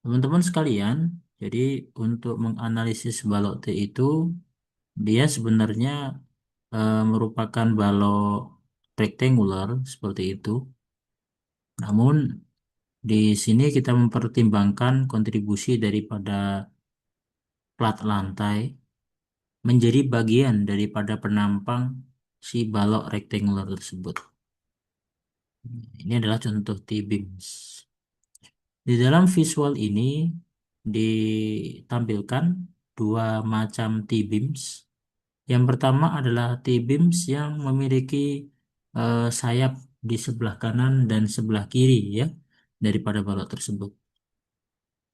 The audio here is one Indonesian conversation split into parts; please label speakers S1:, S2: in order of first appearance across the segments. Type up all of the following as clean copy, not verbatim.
S1: Teman-teman sekalian, jadi untuk menganalisis balok T itu, dia sebenarnya merupakan balok rectangular seperti itu. Namun di sini kita mempertimbangkan kontribusi daripada plat lantai menjadi bagian daripada penampang si balok rectangular tersebut. Ini adalah contoh T-beams. Di dalam visual ini ditampilkan dua macam T-beams. Yang pertama adalah T-beams yang memiliki sayap di sebelah kanan dan sebelah kiri ya daripada balok tersebut.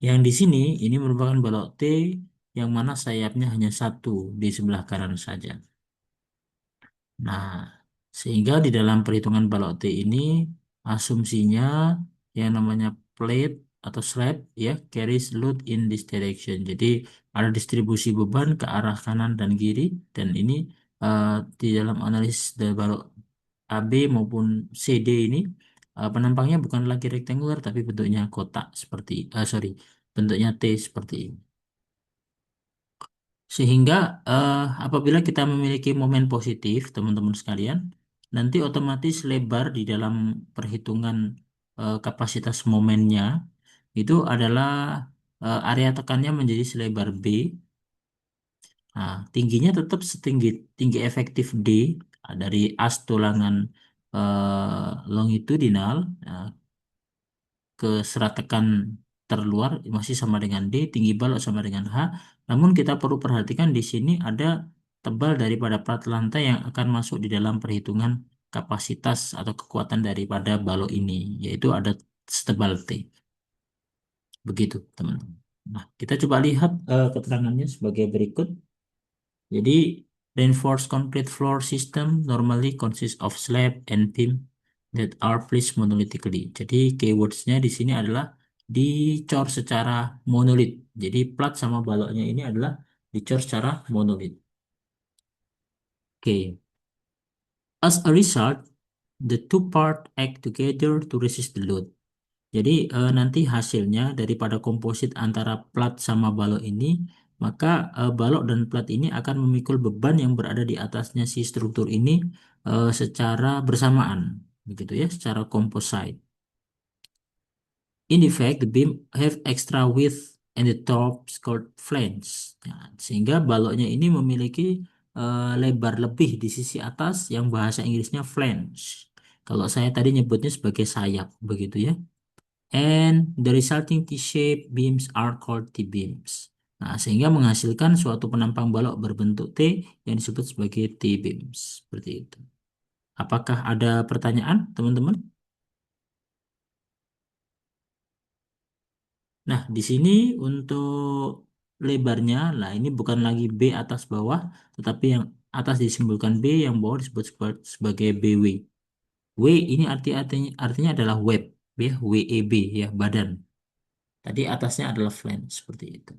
S1: Yang di sini ini merupakan balok T yang mana sayapnya hanya satu di sebelah kanan saja. Nah, sehingga di dalam perhitungan balok T ini asumsinya yang namanya plate atau slab ya carries load in this direction. Jadi ada distribusi beban ke arah kanan dan kiri dan ini eh, di dalam analisis dari balok AB maupun CD ini penampangnya bukan lagi rectangular tapi bentuknya kotak seperti bentuknya T seperti ini. Sehingga apabila kita memiliki momen positif, teman-teman sekalian, nanti otomatis lebar di dalam perhitungan kapasitas momennya itu adalah area tekannya menjadi selebar B. Nah, tingginya tetap setinggi tinggi efektif D dari as tulangan longitudinal. Nah, ke serat tekan terluar masih sama dengan D, tinggi balok sama dengan H. Namun kita perlu perhatikan di sini ada tebal daripada plat lantai yang akan masuk di dalam perhitungan kapasitas atau kekuatan daripada balok ini, yaitu ada setebal T. Begitu, teman-teman. Nah, kita coba lihat keterangannya sebagai berikut. Jadi, reinforced concrete floor system normally consists of slab and beam that are placed monolithically. Jadi, keywordsnya di sini adalah dicor secara monolit. Jadi, plat sama baloknya ini adalah dicor secara monolit. Oke. As a result, the two part act together to resist the load. Jadi nanti hasilnya daripada komposit antara plat sama balok ini, maka balok dan plat ini akan memikul beban yang berada di atasnya si struktur ini secara bersamaan, begitu ya, secara composite. In effect, the beam have extra width and the top skirt flange. Nah, sehingga baloknya ini memiliki lebar lebih di sisi atas yang bahasa Inggrisnya flange. Kalau saya tadi nyebutnya sebagai sayap, begitu ya. And the resulting T-shaped beams are called T-beams. Nah, sehingga menghasilkan suatu penampang balok berbentuk T yang disebut sebagai T-beams. Seperti itu. Apakah ada pertanyaan, teman-teman? Nah, di sini untuk lebarnya, lah ini bukan lagi B atas bawah, tetapi yang atas disimbolkan B, yang bawah disebut sebagai BW. W ini artinya adalah web, ya, WEB ya, badan. Tadi atasnya adalah flange seperti itu.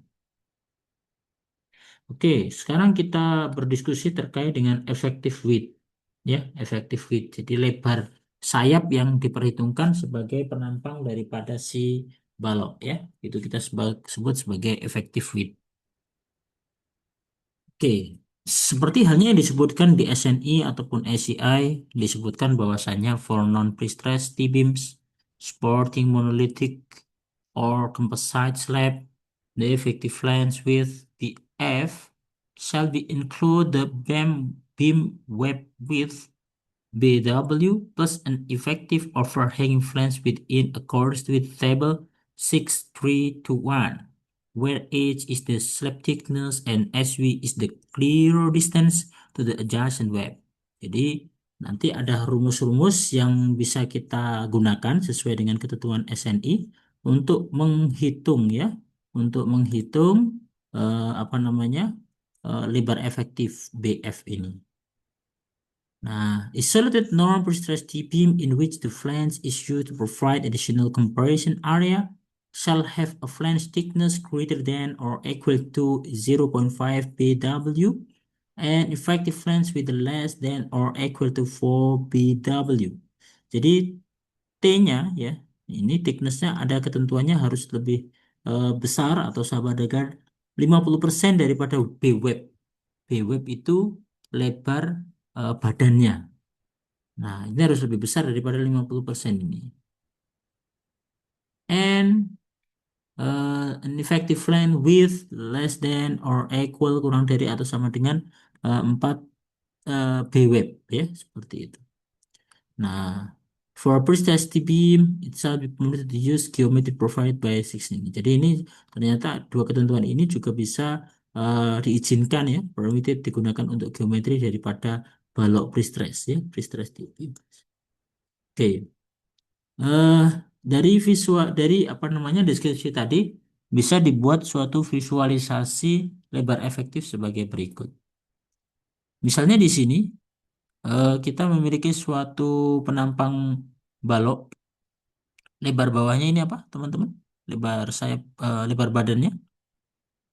S1: Oke, sekarang kita berdiskusi terkait dengan effective width. Ya, effective width. Jadi lebar sayap yang diperhitungkan sebagai penampang daripada si balok ya. Itu kita sebut sebagai effective width. Oke, seperti halnya yang disebutkan di SNI ataupun ACI, disebutkan bahwasannya for non-prestressed T-beams, supporting monolithic or composite slab, the effective flange width BF shall be include the beam web width BW plus an effective overhanging flange within accordance with table 6.3.1, where H is the slab thickness and SV is the clear distance to the adjacent web. Jadi nanti ada rumus-rumus yang bisa kita gunakan sesuai dengan ketentuan SNI untuk menghitung ya, untuk menghitung apa namanya lebar efektif BF ini. Nah, isolated non-prestressed T-beam in which the flange is used to provide additional compression area shall have a flange thickness greater than or equal to 0.5 BW and effective flange with less than or equal to 4 BW. Jadi T-nya ya, ini thickness-nya ada ketentuannya harus lebih besar atau sama dengan 50% daripada B-web. B-web itu lebar badannya. Nah, ini harus lebih besar daripada 50% ini. And an effective length with less than or equal, kurang dari atau sama dengan 4 B-web, ya, seperti itu. Nah, for precise beam, it shall be permitted to use geometry provided by 16. Jadi ini ternyata dua ketentuan ini juga bisa diizinkan, ya, permitted digunakan untuk geometri daripada balok pre-stress, ya, pre-stress beam. Oke. eh dari visual, dari apa namanya, deskripsi tadi bisa dibuat suatu visualisasi lebar efektif sebagai berikut. Misalnya di sini kita memiliki suatu penampang balok, lebar bawahnya ini apa, teman-teman? Lebar sayap, lebar badannya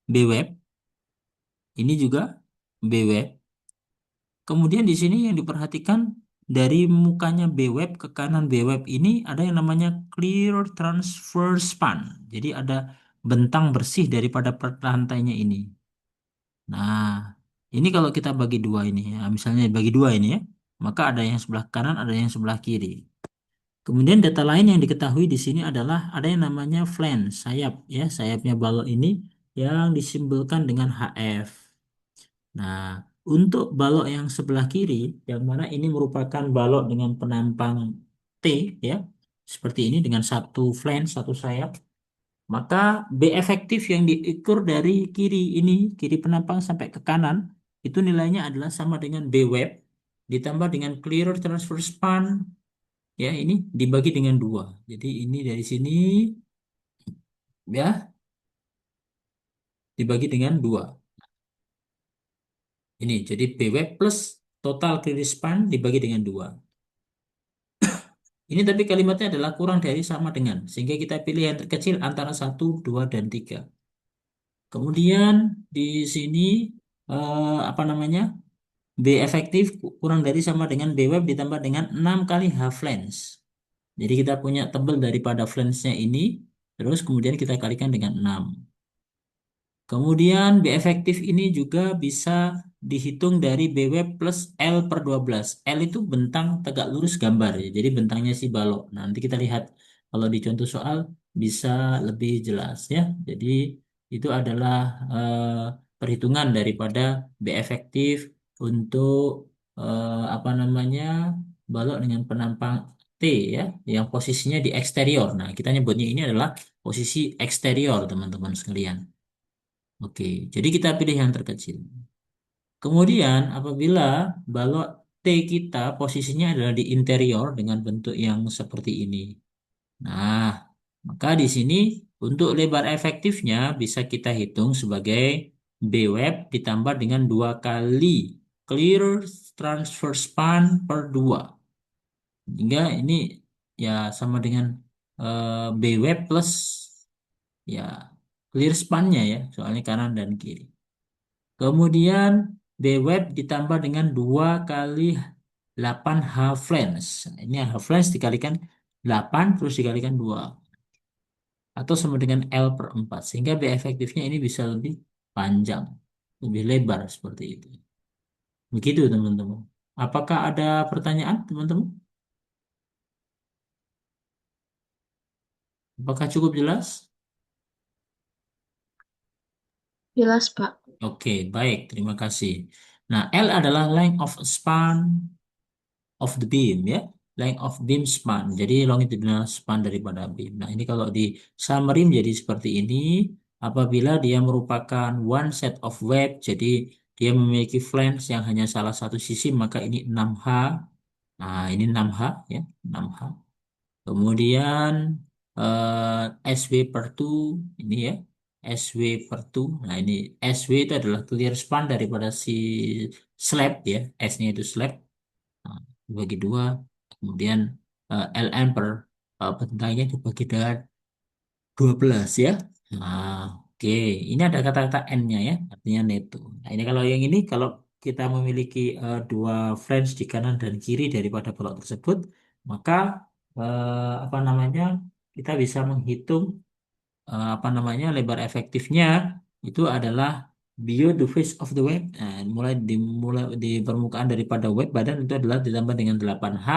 S1: B-web, ini juga B-web. Kemudian di sini yang diperhatikan, dari mukanya B-web ke kanan B-web ini ada yang namanya clear transfer span. Jadi ada bentang bersih daripada rantainya ini. Nah, ini kalau kita bagi dua ini, ya, misalnya bagi dua ini, ya, maka ada yang sebelah kanan, ada yang sebelah kiri. Kemudian data lain yang diketahui di sini adalah ada yang namanya flange, sayap, ya, sayapnya balok ini yang disimbolkan dengan HF. Nah, untuk balok yang sebelah kiri, yang mana ini merupakan balok dengan penampang T, ya, seperti ini dengan satu flange, satu sayap, maka B efektif yang diukur dari kiri ini, kiri penampang sampai ke kanan, itu nilainya adalah sama dengan B web ditambah dengan clear transfer span, ya, ini dibagi dengan dua. Jadi ini dari sini, ya, dibagi dengan dua. Ini jadi B web plus total clear span dibagi dengan dua. Ini tapi kalimatnya adalah kurang dari sama dengan, sehingga kita pilih yang terkecil antara satu, 2, dan 3. Kemudian di sini apa namanya? B efektif kurang dari sama dengan B web ditambah dengan 6 kali H flange. Jadi kita punya tebal daripada flange-nya ini, terus kemudian kita kalikan dengan 6. Kemudian B efektif ini juga bisa dihitung dari B web plus L per 12. L itu bentang tegak lurus gambar, ya. Jadi bentangnya si balok. Nah, nanti kita lihat kalau di contoh soal bisa lebih jelas, ya. Jadi itu adalah perhitungan daripada B efektif untuk apa namanya, balok dengan penampang T, ya, yang posisinya di eksterior. Nah, kita nyebutnya ini adalah posisi eksterior, teman-teman sekalian. Oke, jadi kita pilih yang terkecil. Kemudian apabila balok T kita posisinya adalah di interior dengan bentuk yang seperti ini. Nah, maka di sini untuk lebar efektifnya bisa kita hitung sebagai B web ditambah dengan 2 kali clear transfer span per 2. Hingga ini ya sama dengan B web plus, ya, clear span-nya, ya, soalnya kanan dan kiri. Kemudian B web ditambah dengan 2 kali 8 H flange. Nah, ini H flange dikalikan 8 terus dikalikan 2. Atau sama dengan L per 4. Sehingga B efektifnya ini bisa lebih panjang. Lebih lebar seperti itu. Begitu, teman-teman. Apakah ada pertanyaan, teman-teman? Apakah cukup jelas?
S2: Jelas, Pak.
S1: Oke, baik. Terima kasih. Nah, L adalah length of span of the beam, ya, length of beam span, jadi longitudinal span daripada beam. Nah, ini kalau di summary jadi seperti ini. Apabila dia merupakan one set of web, jadi dia memiliki flange yang hanya salah satu sisi, maka ini 6H. Nah, ini 6H, ya, 6H. Kemudian SW per 2 ini, ya, SW per 2. Nah, ini SW itu adalah clear span daripada si slab, ya, S-nya itu slab. Nah, dibagi dua, kemudian ln per bentangnya dibagi dengan 12, ya. Nah, oke, ini ada kata-kata n-nya, ya, artinya neto. Nah, ini kalau yang ini, kalau kita memiliki dua flange di kanan dan kiri daripada blok tersebut, maka apa namanya, kita bisa menghitung apa namanya lebar efektifnya itu adalah beyond the face of the web. Nah, mulai di permukaan daripada web badan itu adalah ditambah dengan 8H.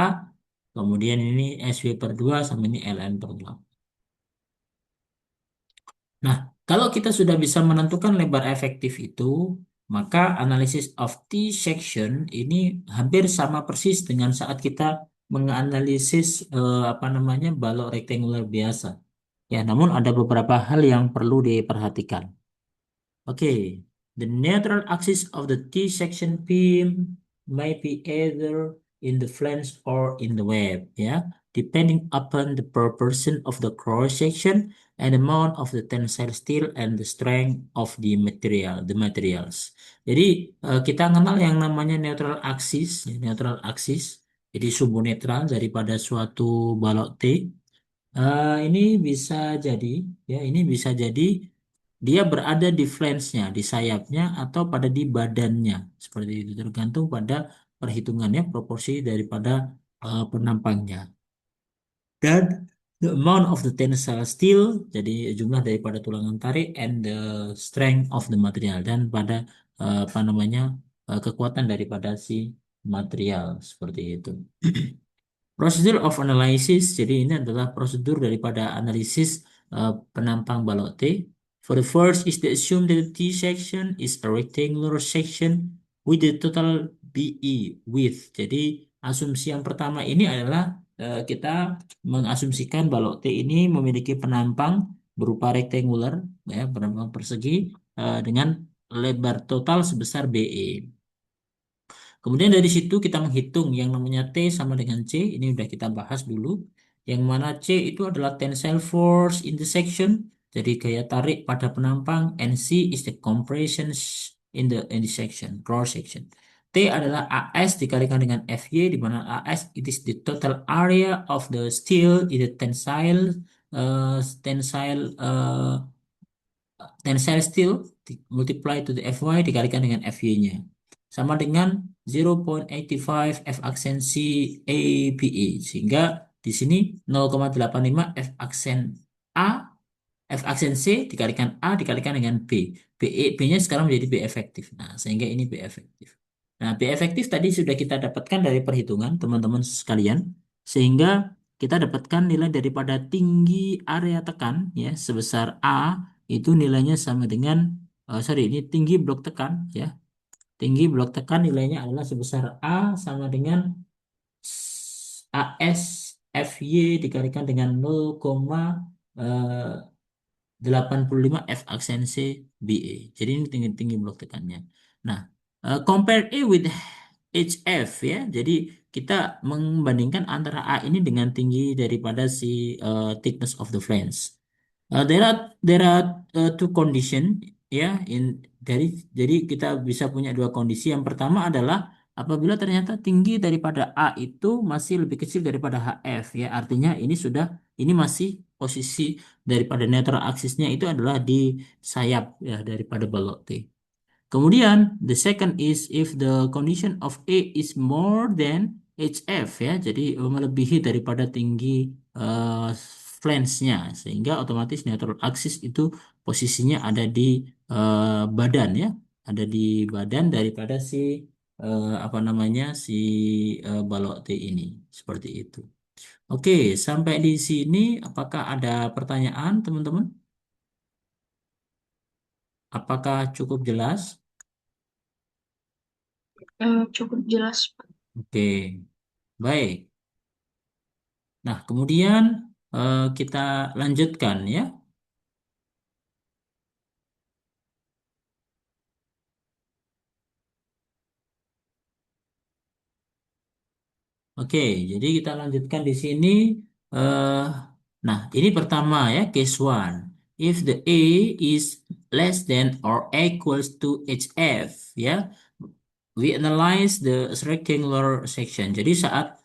S1: Kemudian ini SW per 2 sama ini LN per 2. Nah, kalau kita sudah bisa menentukan lebar efektif itu, maka analisis of T-section ini hampir sama persis dengan saat kita menganalisis apa namanya balok rektangular biasa. Ya, namun ada beberapa hal yang perlu diperhatikan. Okay, the neutral axis of the T-section beam may be either in the flange or in the web, ya, depending upon the proportion of the cross section and amount of the tensile steel and the strength of the materials. Jadi kita kenal yang namanya neutral axis, ya, neutral axis. Jadi sumbu netral daripada suatu balok T. Ini bisa jadi, ya, ini bisa jadi dia berada di flange-nya, di sayapnya, atau pada di badannya. Seperti itu, tergantung pada perhitungannya, proporsi daripada penampangnya. Dan the amount of the tensile steel, jadi jumlah daripada tulangan tarik, and the strength of the material, dan pada apa namanya kekuatan daripada si material, seperti itu. Prosedur of analysis, jadi ini adalah prosedur daripada analisis penampang balok T. For the first is to assume that the T section is a rectangular section with the total BE width. Jadi asumsi yang pertama ini adalah kita mengasumsikan balok T ini memiliki penampang berupa rectangular, ya, penampang persegi dengan lebar total sebesar BE. Kemudian dari situ kita menghitung yang namanya T sama dengan C. Ini udah kita bahas dulu. Yang mana C itu adalah tensile force in the section. Jadi gaya tarik pada penampang. And C is the compression in the section, cross section. T adalah AS dikalikan dengan FY, di mana AS it is the total area of the steel in the tensile steel multiply to the Fy dikalikan dengan Fy-nya. Sama dengan 0.85 F aksen C ABE. Sehingga di sini 0,85 F aksen A, F aksen C dikalikan A dikalikan dengan B. B-nya sekarang menjadi B efektif. Nah, sehingga ini B efektif. Nah, B efektif tadi sudah kita dapatkan dari perhitungan teman-teman sekalian. Sehingga kita dapatkan nilai daripada tinggi area tekan, ya, sebesar A itu nilainya sama dengan sorry, ini tinggi blok tekan, ya, tinggi blok tekan nilainya adalah sebesar A sama dengan AS FY dikalikan dengan 0,85 F aksen C BE. Jadi ini tinggi blok tekannya. Nah, compare A with HF, ya. Jadi kita membandingkan antara A ini dengan tinggi daripada si thickness of the flange. There are two condition, ya, jadi kita bisa punya dua kondisi. Yang pertama adalah apabila ternyata tinggi daripada A itu masih lebih kecil daripada HF, ya, artinya ini masih posisi daripada netral aksisnya itu adalah di sayap, ya, daripada balok T. Kemudian, the second is if the condition of A is more than HF, ya, jadi melebihi daripada tinggi eh, flange-nya, sehingga otomatis neutral axis itu posisinya ada di badan, ya, ada di badan daripada si apa namanya si balok T ini, seperti itu. Oke, sampai di sini apakah ada pertanyaan, teman-teman? Apakah cukup jelas?
S2: Cukup jelas, Pak.
S1: Oke, baik. Nah, kemudian kita lanjutkan, ya. Oke, jadi kita lanjutkan di sini. eh nah, ini pertama, ya, case one. If the A is less than or equals to HF, ya, we analyze the rectangular section. Jadi saat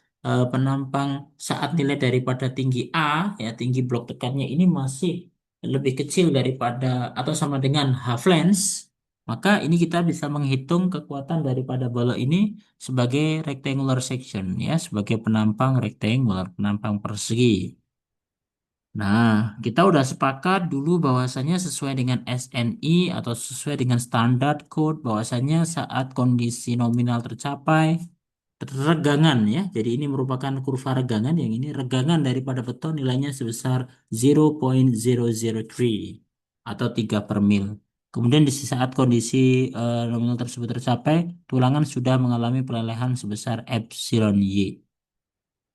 S1: nilai daripada tinggi A, ya, tinggi blok tekannya ini masih lebih kecil daripada atau sama dengan half length, maka ini kita bisa menghitung kekuatan daripada bola ini sebagai rectangular section, ya, sebagai penampang rectangular, penampang persegi. Nah, kita udah sepakat dulu bahwasanya sesuai dengan SNI atau sesuai dengan standar code bahwasanya saat kondisi nominal tercapai regangan ya. Jadi ini merupakan kurva regangan yang ini regangan daripada beton nilainya sebesar 0.003 atau 3 per mil. Kemudian di saat kondisi nominal tersebut tercapai, tulangan sudah mengalami pelelehan sebesar epsilon Y.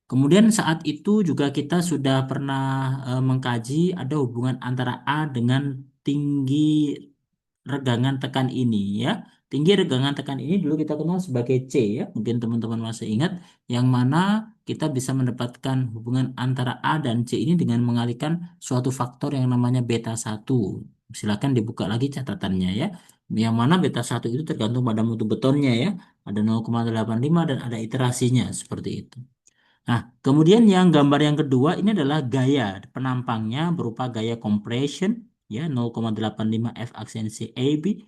S1: Kemudian saat itu juga kita sudah pernah mengkaji ada hubungan antara A dengan tinggi regangan tekan ini ya. Tinggi regangan tekan ini dulu kita kenal sebagai C ya. Mungkin teman-teman masih ingat yang mana kita bisa mendapatkan hubungan antara A dan C ini dengan mengalihkan suatu faktor yang namanya beta satu. Silakan dibuka lagi catatannya ya. Yang mana beta satu itu tergantung pada mutu betonnya ya. Ada 0,85 dan ada iterasinya seperti itu. Nah, kemudian yang gambar yang kedua ini adalah gaya penampangnya berupa gaya compression ya 0,85 F aksensi AB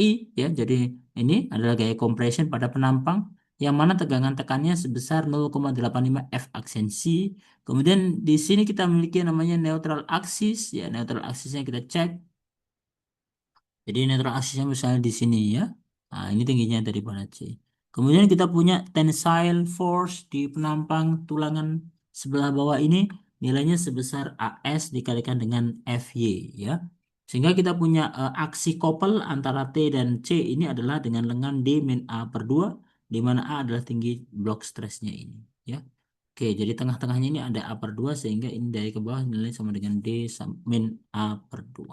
S1: I ya. Jadi ini adalah gaya compression pada penampang yang mana tegangan tekannya sebesar 0,85 F aksensi. Kemudian di sini kita memiliki yang namanya neutral axis ya. Neutral axisnya kita cek. Jadi netral aksisnya misalnya di sini ya. Nah, ini tingginya daripada C. Kemudian kita punya tensile force di penampang tulangan sebelah bawah ini nilainya sebesar AS dikalikan dengan FY ya. Sehingga kita punya aksi couple antara T dan C ini adalah dengan lengan D min A per 2 di mana A adalah tinggi blok stresnya ini ya. Oke, jadi tengah-tengahnya ini ada A per 2 sehingga ini dari ke bawah nilai sama dengan D min A per 2.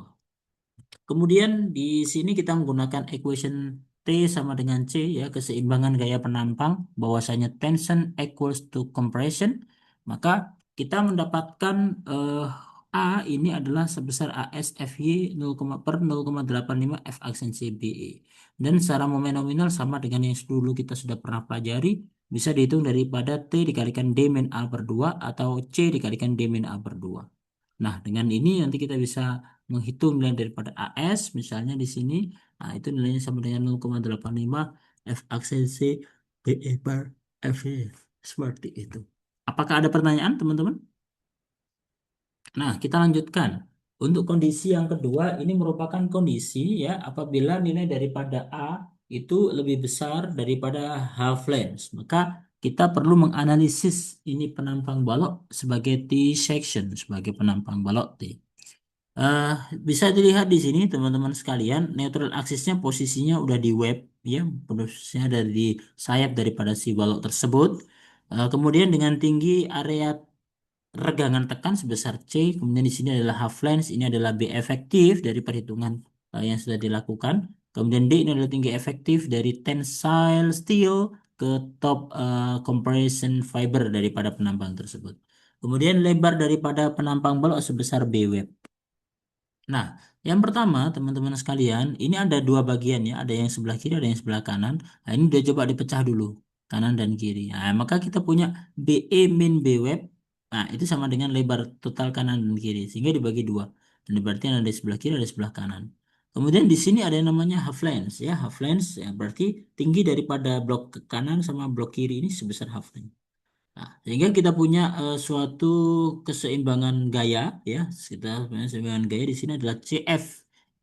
S1: Kemudian di sini kita menggunakan equation T sama dengan C ya, keseimbangan gaya penampang bahwasanya tension equals to compression, maka kita mendapatkan eh, A ini adalah sebesar ASFY 0,85 F aksensi BE. Dan secara momen nominal sama dengan yang dulu kita sudah pernah pelajari, bisa dihitung daripada T dikalikan D min A per 2 atau C dikalikan D min A per 2. Nah, dengan ini nanti kita bisa menghitung nilai daripada AS, misalnya di sini, nah itu nilainya sama dengan 0,85 F aksensi BE per F. Seperti itu. Apakah ada pertanyaan, teman-teman? Nah, kita lanjutkan. Untuk kondisi yang kedua, ini merupakan kondisi ya apabila nilai daripada A itu lebih besar daripada half length. Maka kita perlu menganalisis ini penampang balok sebagai T-section, sebagai penampang balok T. Eh, Bisa dilihat di sini teman-teman sekalian, neutral aksisnya posisinya udah di web ya, posisinya ada di sayap daripada si balok tersebut. Kemudian dengan tinggi area regangan tekan sebesar C, kemudian di sini adalah half length, ini adalah B efektif dari perhitungan yang sudah dilakukan. Kemudian D ini adalah tinggi efektif dari tensile steel ke top compression fiber daripada penampang tersebut. Kemudian lebar daripada penampang balok sebesar B web. Nah, yang pertama, teman-teman sekalian, ini ada dua bagian ya, ada yang sebelah kiri, ada yang sebelah kanan. Nah, ini udah coba dipecah dulu, kanan dan kiri. Nah, maka kita punya BE min B web. Nah, itu sama dengan lebar total kanan dan kiri, sehingga dibagi dua. Dan berarti ada di sebelah kiri, ada di sebelah kanan. Kemudian di sini ada yang namanya half length ya, half length ya berarti tinggi daripada blok ke kanan sama blok kiri ini sebesar half length. Nah, sehingga kita punya suatu keseimbangan gaya ya. Kita punya keseimbangan gaya di sini adalah CF.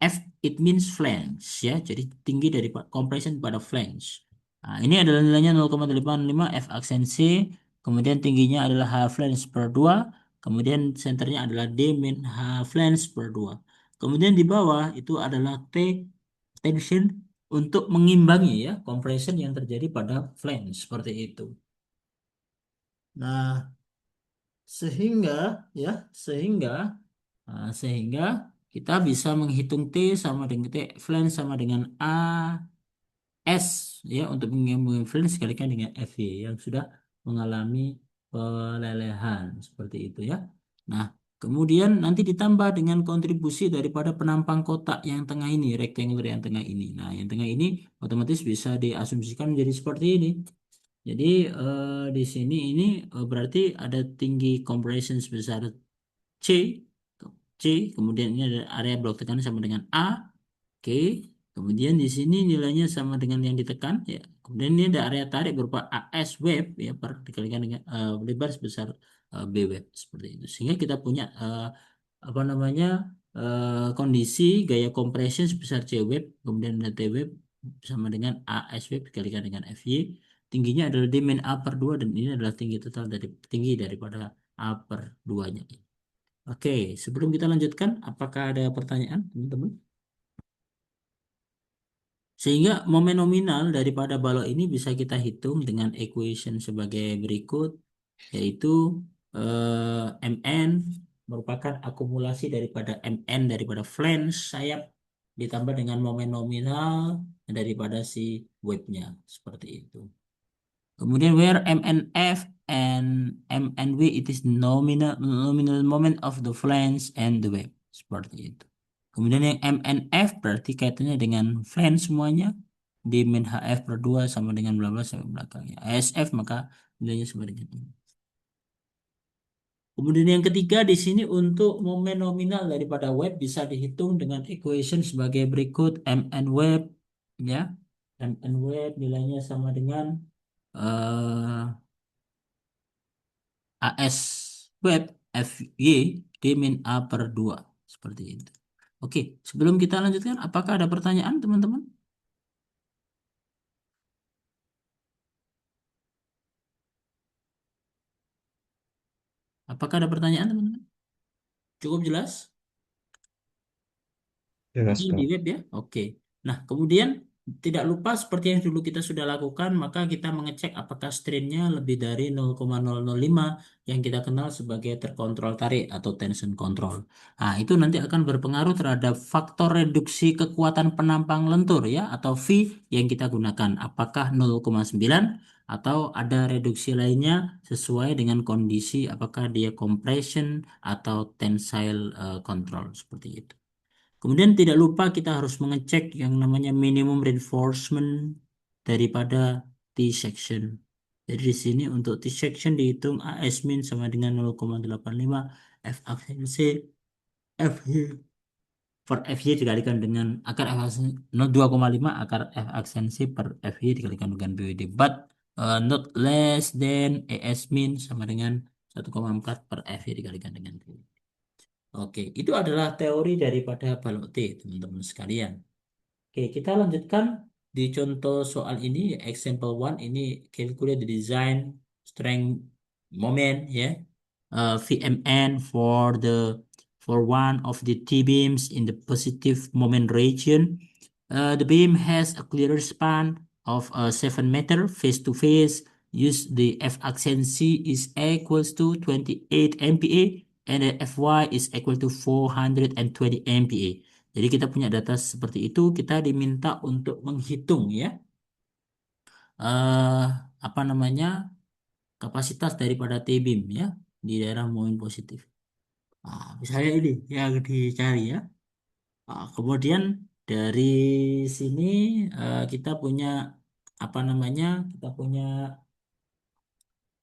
S1: F it means flange ya. Jadi tinggi dari compression pada flange. Nah, ini adalah nilainya 0,85 F aksen C. Kemudian tingginya adalah H flange per 2. Kemudian centernya adalah D min H flange per 2. Kemudian di bawah itu adalah T tension untuk mengimbangi ya compression yang terjadi pada flange seperti itu. Nah, sehingga ya, sehingga sehingga kita bisa menghitung T sama dengan T flange sama dengan A S ya untuk mengimbang flange sekalikan dengan FY yang sudah mengalami pelelehan seperti itu ya. Nah, kemudian nanti ditambah dengan kontribusi daripada penampang kotak yang tengah ini, rectangular yang tengah ini. Nah, yang tengah ini otomatis bisa diasumsikan menjadi seperti ini. Jadi di sini ini berarti ada tinggi compression sebesar C, C, kemudian ini ada area blok tekanan sama dengan A, oke. Kemudian di sini nilainya sama dengan yang ditekan, ya. Kemudian ini ada area tarik berupa AS wave, ya, per dikalikan dengan lebar sebesar B web seperti itu. Sehingga kita punya apa namanya kondisi gaya kompresi sebesar C web, kemudian ada T web sama dengan AS web dikalikan dengan FY. Tingginya adalah D min A per 2 dan ini adalah tinggi total dari tinggi daripada A per 2-nya. Oke, sebelum kita lanjutkan, apakah ada pertanyaan, teman-teman? Sehingga momen nominal daripada balok ini bisa kita hitung dengan equation sebagai berikut, yaitu Mn merupakan akumulasi daripada Mn daripada flange sayap ditambah dengan momen nominal daripada si webnya, seperti itu. Kemudian where MNF and MNW it is nominal moment of the flange and the wave. Seperti itu. Kemudian yang MNF berarti kaitannya dengan flange semuanya. Di min HF per 2 sama dengan bla bla sampai belakangnya. ASF maka nilainya sama dengan ini. Kemudian yang ketiga di sini untuk momen nominal daripada wave bisa dihitung dengan equation sebagai berikut MN wave ya. MN wave nilainya sama dengan eh, AS web FY D min A per 2. Seperti itu. Oke, sebelum kita lanjutkan, apakah ada pertanyaan teman-teman? Apakah ada pertanyaan teman-teman? Cukup jelas? Ini
S3: Jelas,
S1: di
S3: Pak.
S1: web ya. Oke. Nah, kemudian tidak lupa seperti yang dulu kita sudah lakukan, maka kita mengecek apakah strainnya lebih dari 0,005 yang kita kenal sebagai terkontrol tarik atau tension control. Nah, itu nanti akan berpengaruh terhadap faktor reduksi kekuatan penampang lentur ya atau V yang kita gunakan. Apakah 0,9 atau ada reduksi lainnya sesuai dengan kondisi apakah dia compression atau tensile control seperti itu. Kemudian tidak lupa kita harus mengecek yang namanya minimum reinforcement daripada T-section. Jadi di sini untuk T-section dihitung AS min sama dengan 0,85 F aksensi FY per FY dikalikan dengan akar F aksensi 0,2,5 akar F aksensi per FY dikalikan dengan BWD. But not less than AS min sama dengan 1,4 per FY dikalikan dengan BWD. Oke, itu adalah teori daripada balok T, teman-teman sekalian. Oke, kita lanjutkan di contoh soal ini, example one ini calculate the design strength moment ya, VMN for one of the T-beams in the positive moment region. The beam has a clear span of 7 meter face to face. Use the F accent C is equals to 28 MPa and the Fy is equal to 420 MPa. Jadi kita punya data seperti itu, kita diminta untuk menghitung ya eh apa namanya kapasitas daripada T-beam ya di daerah momen positif. Nah, misalnya ini yang dicari ya. Kemudian dari sini kita punya apa namanya? Kita punya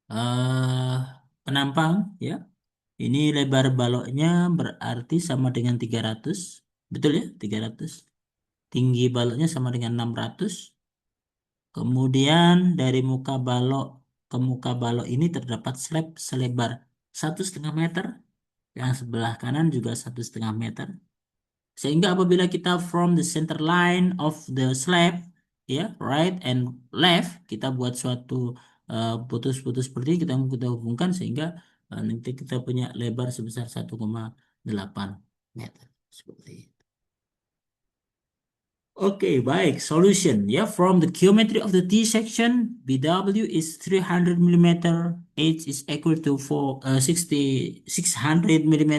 S1: eh penampang ya. Ini lebar baloknya berarti sama dengan 300. Betul ya? 300. Tinggi baloknya sama dengan 600. Kemudian dari muka balok ke muka balok ini terdapat slab selebar 1,5 meter. Yang sebelah kanan juga 1,5 meter. Sehingga apabila kita from the center line of the slab, ya, right and left, kita buat suatu putus-putus seperti ini, kita hubungkan sehingga nanti kita punya lebar sebesar 1,8 meter. Seperti itu. Oke, baik. Solution. Ya, from the geometry of the T-section, BW is 300 mm, H is equal to 600 mm.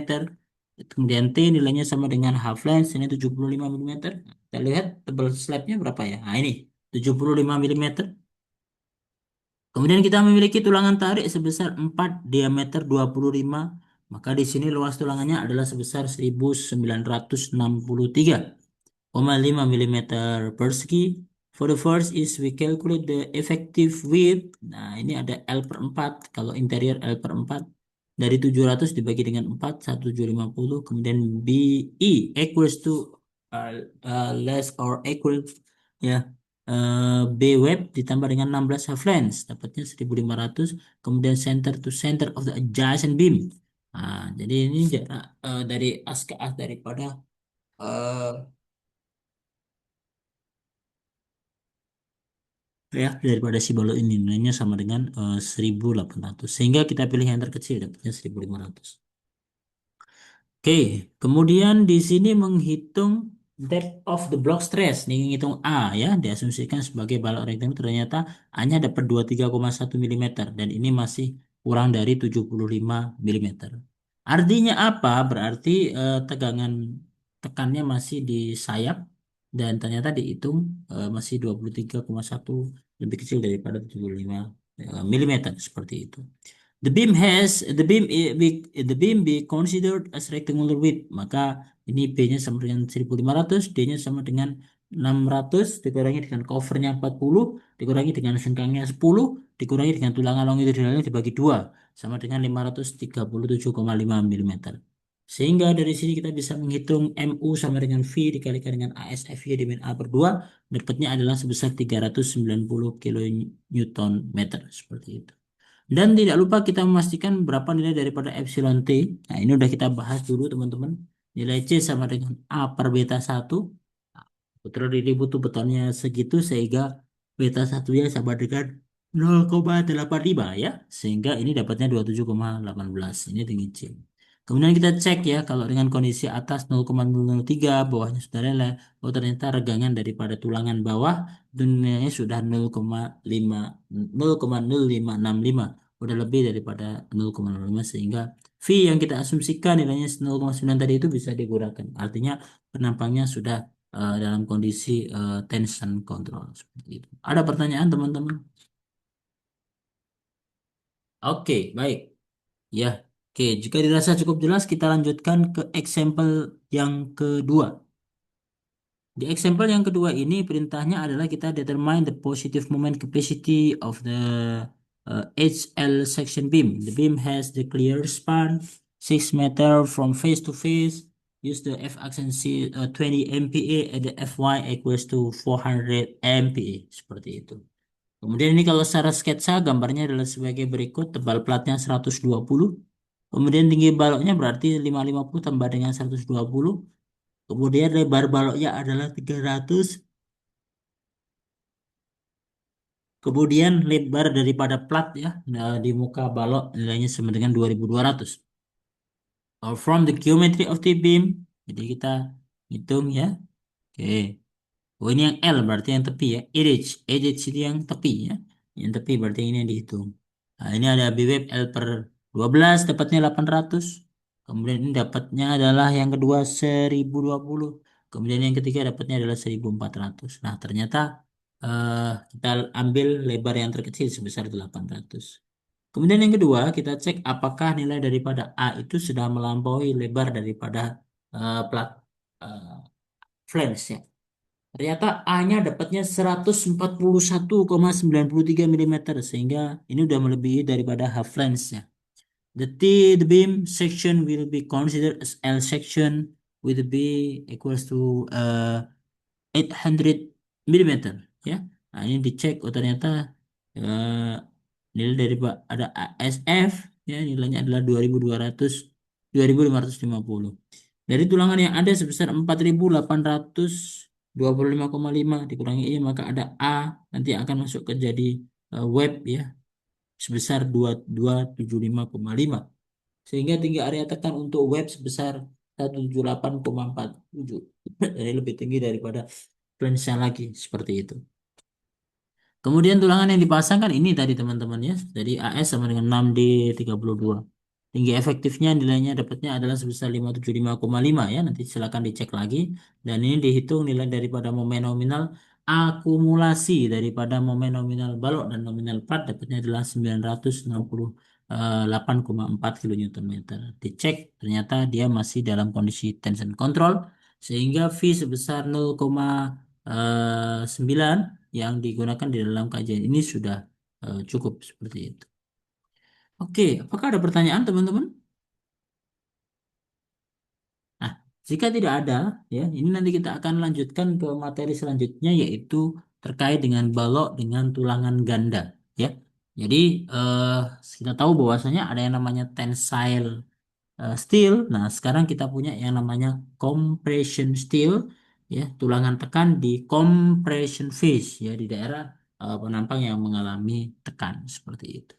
S1: Kemudian T nilainya sama dengan half length, ini 75 mm. Kita lihat tebal slabnya berapa ya? Nah, ini 75 mm. Kemudian kita memiliki tulangan tarik sebesar 4 diameter 25. Maka di sini luas tulangannya adalah sebesar 1963,5 mm persegi. For the first is we calculate the effective width. Nah, ini ada L per 4. Kalau interior L per 4. Dari 700 dibagi dengan 4, 1750. Kemudian BE equals to less or equal. Ya. B web ditambah dengan 16 Havelans dapatnya 1.500. Kemudian center to center of the adjacent beam. Nah, jadi ini jarak dari as ke as daripada eh, ya daripada si balok ini nilainya sama dengan 1.800. Sehingga kita pilih yang terkecil dapatnya 1.500. Oke, kemudian di sini menghitung depth of the block stress. Nih ngitung A ya, diasumsikan sebagai balok rektangular ternyata A-nya dapat 23,1 mm dan ini masih kurang dari 75 mm. Artinya apa? Berarti tegangan tekannya masih di sayap dan ternyata dihitung masih 23,1 lebih kecil daripada 75 mm seperti itu. The beam be considered as rectangular width. Maka ini B-nya sama dengan 1.500, D-nya sama dengan 600 dikurangi dengan covernya 40 dikurangi dengan sengkangnya 10 dikurangi dengan tulangan longitudinalnya dibagi 2 sama dengan 537,5 mm. Sehingga dari sini kita bisa menghitung MU sama dengan V dikalikan dengan ASFY dimin A per 2 dapatnya adalah sebesar 390 kN meter seperti itu. Dan tidak lupa kita memastikan berapa nilai daripada epsilon T. Nah, ini udah kita bahas dulu teman-teman. Nilai C sama dengan A per beta 1. Terus ini butuh betonnya segitu sehingga beta 1 ya sama dengan 0,85 ya. Sehingga ini dapatnya 27,18. Ini tinggi C. Kemudian kita cek ya kalau dengan kondisi atas 0,003 bawahnya sudah rela. Oh ternyata regangan daripada tulangan bawah dunianya sudah 0,0565 udah lebih daripada 0,05 sehingga V yang kita asumsikan nilainya 0,9 tadi itu bisa digunakan. Artinya penampangnya sudah dalam kondisi tension control seperti itu. Ada pertanyaan teman-teman? Oke, baik. Ya. Oke, jika dirasa cukup jelas kita lanjutkan ke example yang kedua. Di example yang kedua ini perintahnya adalah kita determine the positive moment capacity of the HL section beam. The beam has the clear span 6 meter from face to face. Use the F axis 20 MPa and the Fy equals to 400 MPa. Seperti itu. Kemudian ini kalau secara sketsa gambarnya adalah sebagai berikut. Tebal platnya 120. Kemudian tinggi baloknya berarti 550 tambah dengan 120. Kemudian lebar baloknya adalah 300. Kemudian lebar daripada plat ya di muka balok nilainya sama dengan 2.200. From the geometry of the beam. Jadi kita hitung ya. Oke. Oh ini yang L berarti yang tepi ya. Edge. Edge itu yang tepi ya. Yang tepi berarti ini yang dihitung. Nah ini ada B wave L per 12 dapatnya 800. Kemudian ini dapatnya adalah yang kedua 1020. Kemudian yang ketiga dapatnya adalah 1400. Nah ternyata kita ambil lebar yang terkecil sebesar 800. Kemudian yang kedua kita cek apakah nilai daripada A itu sudah melampaui lebar daripada plat eh, flange ya. Ternyata A-nya dapatnya 141,93 mm sehingga ini udah melebihi daripada half length-nya. The beam section will be considered as L section with B equals to 800 mm ya. Nah, ini dicek oh ternyata eh, nilai dari ada ASF ya nilainya adalah 2.200 2.550. Dari tulangan yang ada sebesar 4.825,5 dikurangi I maka ada A nanti akan masuk ke jadi web ya sebesar 2275,5 sehingga tinggi area tekan untuk web sebesar 178,47 jadi lebih tinggi daripada flange lagi seperti itu. Kemudian tulangan yang dipasangkan ini tadi teman-teman ya. Jadi AS sama dengan 6D 32. Tinggi efektifnya nilainya dapatnya adalah sebesar 575,5 ya. Nanti silakan dicek lagi. Dan ini dihitung nilai daripada momen nominal akumulasi daripada momen nominal balok dan nominal pad dapatnya adalah 968,4 kN meter. Dicek ternyata dia masih dalam kondisi tension control sehingga V sebesar 0,9 yang digunakan di dalam kajian ini sudah cukup seperti itu. Oke, apakah ada pertanyaan teman-teman? Nah, jika tidak ada, ya, ini nanti kita akan lanjutkan ke materi selanjutnya yaitu terkait dengan balok dengan tulangan ganda, ya. Jadi eh, kita tahu bahwasanya ada yang namanya tensile steel. Nah, sekarang kita punya yang namanya compression steel, ya, tulangan tekan di compression phase, ya, di daerah penampang yang mengalami tekan seperti itu.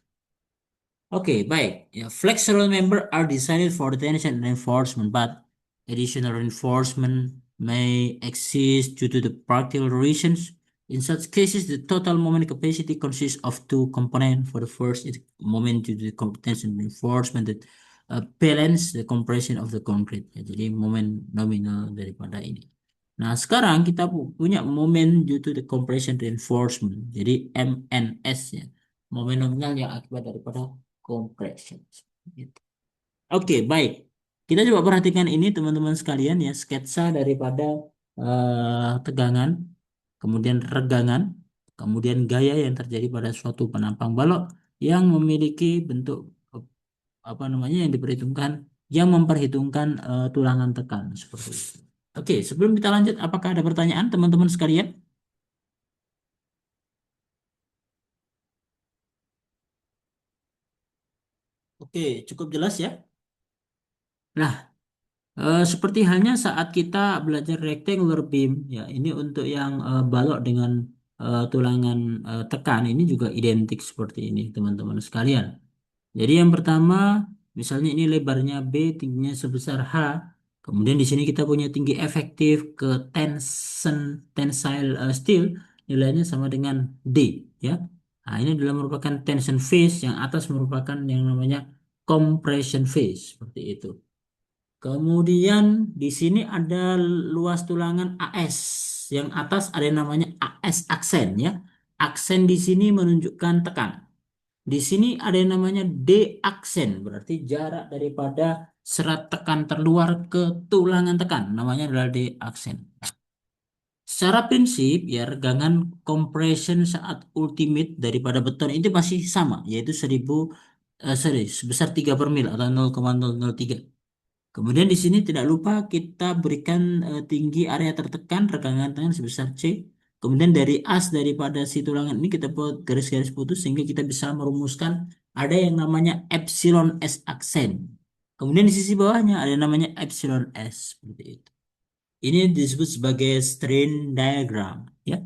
S1: Oke, baik. Ya, flexural member are designed for tension and reinforcement, but additional reinforcement may exist due to the practical reasons. In such cases, the total moment capacity consists of two components. For the first, is moment due to the tension reinforcement that balance the compression of the concrete. Ya, jadi momen nominal daripada ini. Nah, sekarang kita punya momen due to the compression reinforcement. Jadi MNS, ya. Momen nominal yang akibat daripada compression. Gitu. Oke, baik. Kita coba perhatikan ini teman-teman sekalian, ya, sketsa daripada tegangan, kemudian regangan, kemudian gaya yang terjadi pada suatu penampang balok yang memiliki bentuk apa namanya yang diperhitungkan, yang memperhitungkan tulangan tekan seperti itu. Oke, sebelum kita lanjut, apakah ada pertanyaan teman-teman sekalian? Oke, cukup jelas ya. Nah, seperti halnya saat kita belajar rectangular beam, ya, ini untuk yang balok dengan tulangan tekan ini juga identik seperti ini, teman-teman sekalian. Jadi yang pertama, misalnya ini lebarnya B, tingginya sebesar H. Kemudian di sini kita punya tinggi efektif ke tensile steel, nilainya sama dengan D, ya. Nah, ini adalah merupakan tension phase, yang atas merupakan yang namanya compression phase, seperti itu. Kemudian di sini ada luas tulangan AS. Yang atas ada yang namanya AS aksen, ya. Aksen di sini menunjukkan tekan. Di sini ada yang namanya D aksen, berarti jarak daripada serat tekan terluar ke tulangan tekan. Namanya adalah D aksen. Secara prinsip, ya, regangan compression saat ultimate daripada beton itu masih sama, yaitu 1000 sebesar 3 per mil atau 0,003. Kemudian di sini tidak lupa kita berikan tinggi area tertekan regangan tangan sebesar C. Kemudian dari as daripada si tulangan ini kita buat garis-garis putus sehingga kita bisa merumuskan ada yang namanya epsilon S aksen. Kemudian di sisi bawahnya ada yang namanya epsilon S seperti itu. Ini disebut sebagai strain diagram, ya.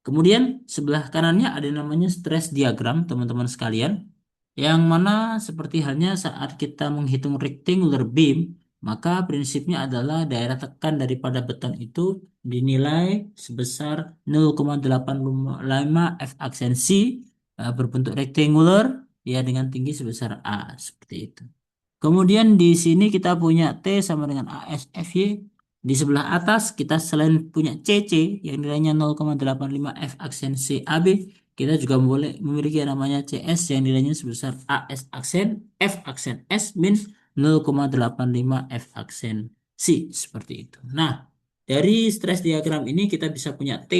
S1: Kemudian sebelah kanannya ada yang namanya stress diagram, teman-teman sekalian, yang mana seperti halnya saat kita menghitung rectangular beam, maka prinsipnya adalah daerah tekan daripada beton itu dinilai sebesar 0,85 F aksen C, berbentuk rectangular, ya, dengan tinggi sebesar A seperti itu. Kemudian di sini kita punya T sama dengan ASFY. Di sebelah atas kita selain punya CC yang nilainya 0,85 F aksen CAB, kita juga boleh memiliki yang namanya CS yang nilainya sebesar AS aksen F aksen S min 0,85 F aksen C seperti itu. Nah, dari stress diagram ini kita bisa punya T,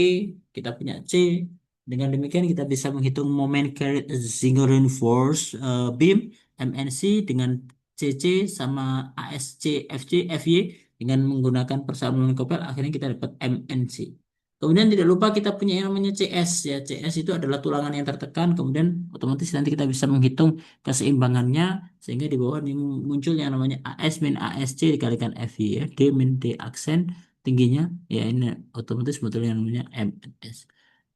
S1: kita punya C. Dengan demikian kita bisa menghitung moment carried single reinforced beam MNC dengan CC sama ASC, FC, FY dengan menggunakan persamaan kopel akhirnya kita dapat MNC. Kemudian tidak lupa kita punya yang namanya CS, ya. CS itu adalah tulangan yang tertekan, kemudian otomatis nanti kita bisa menghitung keseimbangannya sehingga di bawah ini muncul yang namanya AS min ASC dikalikan FY, ya. D min D aksen tingginya, ya, ini otomatis betul yang namanya MNS.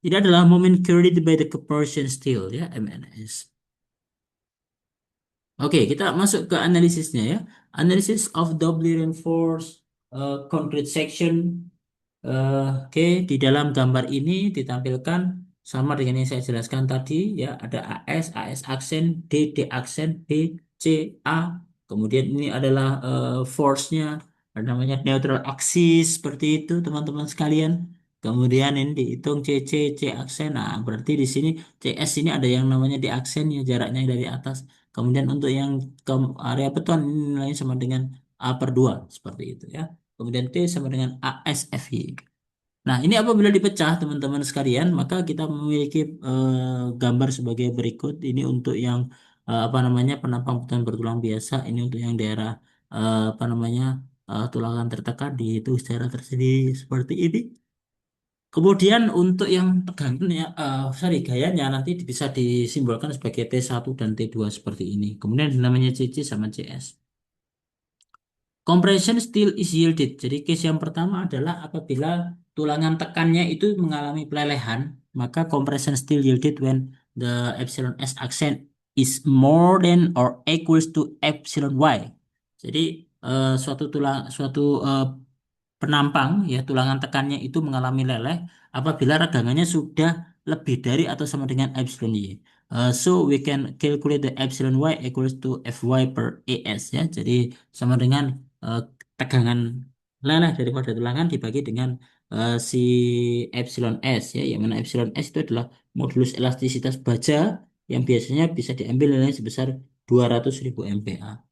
S1: Jadi adalah moment carried by the compression steel, ya, MNS. Oke, kita masuk ke analisisnya, ya. Analysis of doubly reinforced concrete section. Oke, di dalam gambar ini ditampilkan sama dengan yang saya jelaskan tadi, ya. Ada AS, AS aksen, D, D aksen, B, C, A. Kemudian ini adalah force-nya, ada namanya neutral axis seperti itu, teman-teman sekalian. Kemudian ini dihitung C, C, C aksen. Nah, berarti di sini CS ini ada yang namanya di aksen, ya, jaraknya dari atas. Kemudian untuk yang ke area beton ini nilainya sama dengan A per 2 seperti itu, ya. Kemudian T sama dengan ASFY. Nah, ini apabila dipecah teman-teman sekalian, maka kita memiliki gambar sebagai berikut. Ini untuk yang apa namanya penampang beton bertulang biasa. Ini untuk yang daerah apa namanya tulangan tertekan dihitung secara tersendiri seperti ini. Kemudian untuk yang tegangan ya, sorry, gayanya nanti bisa disimbolkan sebagai T1 dan T2 seperti ini. Kemudian namanya CC sama CS. Compression steel is yielded. Jadi case yang pertama adalah apabila tulangan tekannya itu mengalami pelelehan, maka compression steel yielded when the epsilon S accent is more than or equals to epsilon Y. Jadi suatu penampang ya tulangan tekannya itu mengalami leleh apabila regangannya sudah lebih dari atau sama dengan epsilon Y. So we can calculate the epsilon Y equals to Fy per ES ya. Jadi sama dengan eh, tegangan leleh daripada tulangan dibagi dengan si epsilon S ya, yang mana epsilon S itu adalah modulus elastisitas baja yang biasanya bisa diambil nilainya sebesar 200.000 MPa.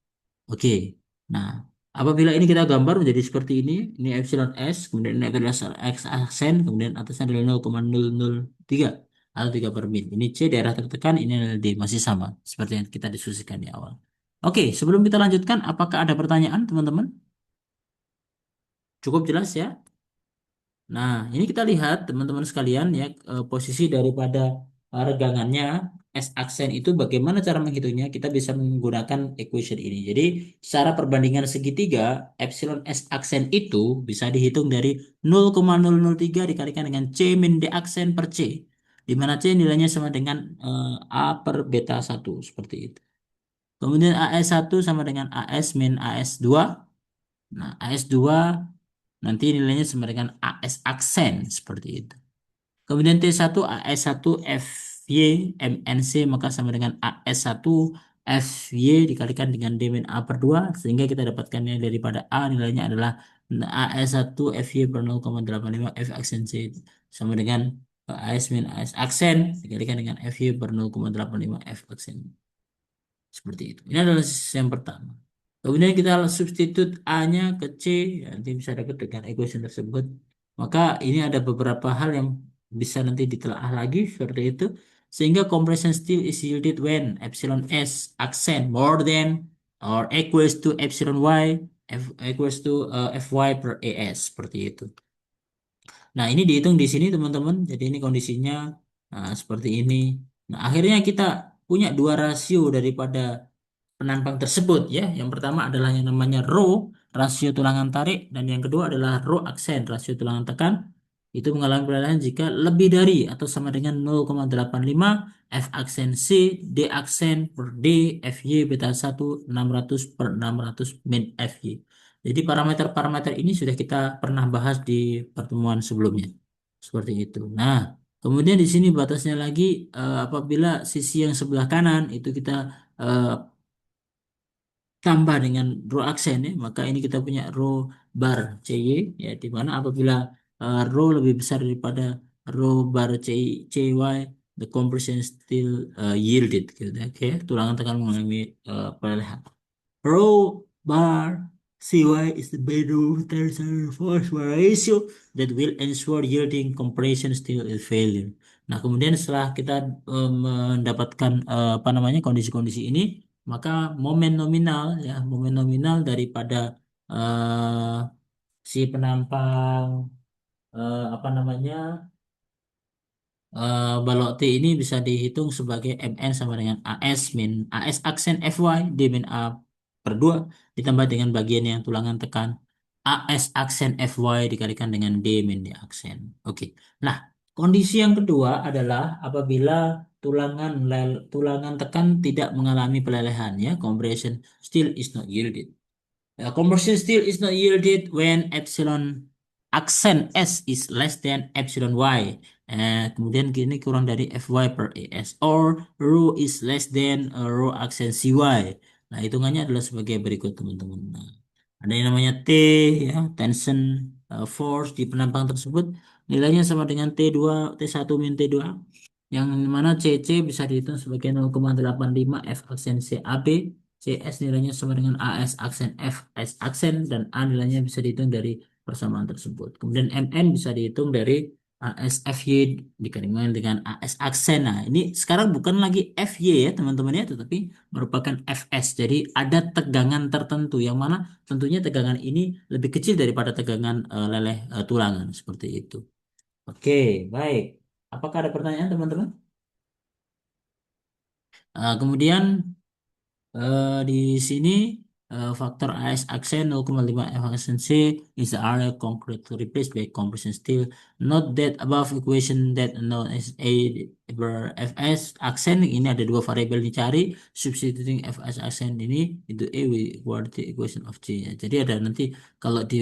S1: Oke. Nah, apabila ini kita gambar menjadi seperti ini epsilon S, kemudian ini adalah X aksen, kemudian atasnya adalah 0,003 atau 3 per min. Ini C daerah tertekan, ini adalah D, masih sama seperti yang kita diskusikan di awal. Oke, sebelum kita lanjutkan, apakah ada pertanyaan, teman-teman? Cukup jelas ya? Nah, ini kita lihat teman-teman sekalian ya posisi daripada regangannya S aksen itu bagaimana cara menghitungnya? Kita bisa menggunakan equation ini. Jadi, secara perbandingan segitiga epsilon S aksen itu bisa dihitung dari 0,003 dikalikan dengan C min D aksen per C. Di mana C nilainya sama dengan A per beta satu seperti itu. Kemudian AS1 sama dengan AS min AS2. Nah, AS2 nanti nilainya sama dengan AS aksen seperti itu. Kemudian T1 AS1 FY MNC maka sama dengan AS1 FY dikalikan dengan D min A per 2 sehingga kita dapatkannya daripada A nilainya adalah AS1 FY per 0,85 F aksen C sama dengan AS min AS aksen dikalikan dengan FY per 0,85 F aksen. Seperti itu. Ini adalah yang pertama. Kemudian kita substitute A-nya ke C, ya, nanti bisa dapat dengan equation tersebut. Maka ini ada beberapa hal yang bisa nanti ditelaah lagi seperti itu. Sehingga compression steel is yielded when epsilon S accent more than or equals to epsilon Y equals to Fy per ES seperti itu. Nah, ini dihitung di sini teman-teman. Jadi ini kondisinya seperti ini. Nah, akhirnya kita punya dua rasio daripada penambang tersebut ya. Yang pertama adalah yang namanya rho, rasio tulangan tarik, dan yang kedua adalah rho aksen, rasio tulangan tekan. Itu mengalami pelelehan jika lebih dari atau sama dengan 0,85 F aksen C, D aksen per D, FY beta 1 600 per 600 min FY. Jadi parameter-parameter ini sudah kita pernah bahas di pertemuan sebelumnya. Seperti itu. Nah, kemudian di sini batasnya lagi apabila sisi yang sebelah kanan itu kita eh, tambah dengan row aksen ya, maka ini kita punya row bar CY ya di mana apabila row lebih besar daripada row bar CY the compression still yielded gitu ya. Oke, tulangan tekan mengalami pelelehan. Row bar CY is the bedroom tensor force ratio that will ensure yielding compression still is failure. Nah, kemudian setelah kita mendapatkan apa namanya kondisi-kondisi ini, maka momen nominal ya, momen nominal daripada eh, si penampang apa namanya balok T ini bisa dihitung sebagai MN sama dengan AS min AS aksen FY D min A per 2 ditambah dengan bagian yang tulangan tekan AS aksen FY dikalikan dengan D min D aksen. Oke. Nah, kondisi yang kedua adalah apabila tulangan tekan tidak mengalami pelelehan ya, compression still is not yielded. Conversion still is not yielded when epsilon aksen S is less than epsilon Y. Kemudian gini kurang dari Fy per ES or rho is less than rho aksen CY. Nah, hitungannya adalah sebagai berikut teman-teman. Nah, ada yang namanya T ya, tension force di penampang tersebut nilainya sama dengan T2 T1 min T2 yang mana CC bisa dihitung sebagai 0,85 F aksen CAB, CS nilainya sama dengan AS aksen F S aksen, dan A nilainya bisa dihitung dari persamaan tersebut. Kemudian MN bisa dihitung dari AS FY dikalikan dengan AS aksen. Nah, ini sekarang bukan lagi FY ya teman-teman ya, tetapi merupakan FS. Jadi ada tegangan tertentu yang mana tentunya tegangan ini lebih kecil daripada tegangan leleh tulangan seperti itu. Oke, baik. Apakah ada pertanyaan teman-teman? Kemudian di sini faktor AS aksen 0,5 efficiency is the area concretely replaced by compression steel. Note that above equation that known as A per Fs aksen ini ada dua variabel dicari. Substituting Fs aksen ini into A we equal the equation of J. Ya, jadi ada nanti kalau di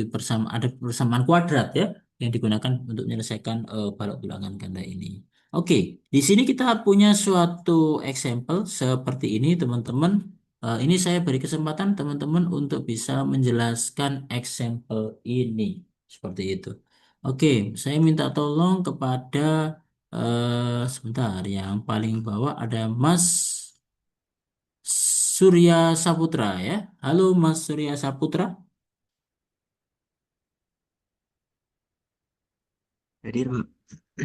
S1: ada persamaan kuadrat ya yang digunakan untuk menyelesaikan balok bilangan ganda ini. Oke, di sini kita punya suatu example seperti ini teman-teman. Ini saya beri kesempatan teman-teman untuk bisa menjelaskan example ini. Seperti itu. Oke, saya minta tolong kepada sebentar yang paling bawah ada Mas Surya Saputra ya. Halo Mas Surya Saputra.
S3: Jadi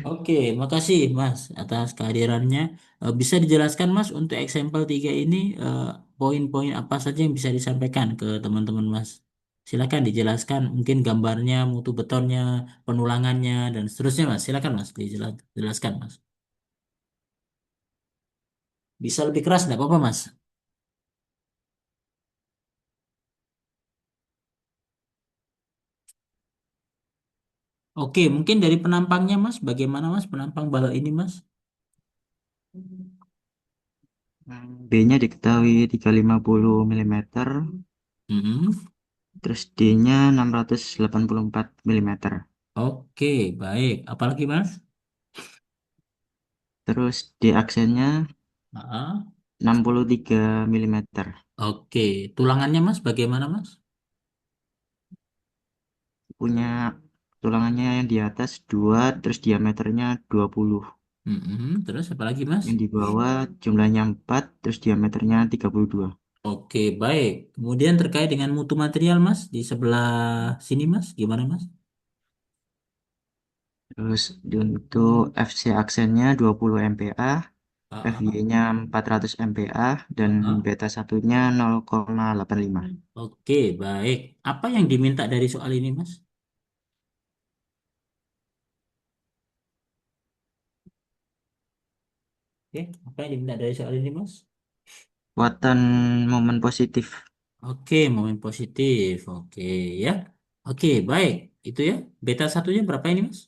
S1: Oke, makasih Mas atas kehadirannya. Bisa dijelaskan Mas untuk example 3 ini poin-poin apa saja yang bisa disampaikan ke teman-teman Mas? Silakan dijelaskan mungkin gambarnya, mutu betonnya, penulangannya dan seterusnya Mas. Silakan Mas dijelaskan Mas. Bisa lebih keras enggak apa-apa Mas? Oke, mungkin dari penampangnya Mas, bagaimana Mas penampang balok ini Mas?
S3: B-nya diketahui 350 mm,
S1: Mm-mm.
S3: terus D-nya 684 mm,
S1: Oke, baik. Apalagi Mas?
S3: terus D aksennya
S1: Ah,
S3: 63 mm.
S1: oke, tulangannya Mas, bagaimana Mas?
S3: Punya tulangannya yang di atas 2, terus diameternya 20.
S1: Mm-mm. Terus apa lagi Mas?
S3: Yang di bawah jumlahnya 4, terus diameternya 32.
S1: Oke, baik. Kemudian terkait dengan mutu material Mas, di sebelah sini Mas, gimana Mas?
S3: Terus untuk FC aksennya 20 MPa,
S1: Ah, ah,
S3: FY-nya 400 MPa, dan
S1: ah.
S3: beta satunya 0,85.
S1: Oke, baik. Apa yang diminta dari soal ini Mas? Oke, apa yang diminta dari soal ini Mas?
S3: Kekuatan momen positif
S1: Oke, momen positif. Oke, ya. Oke, baik. Itu ya. Beta satunya berapa ini Mas?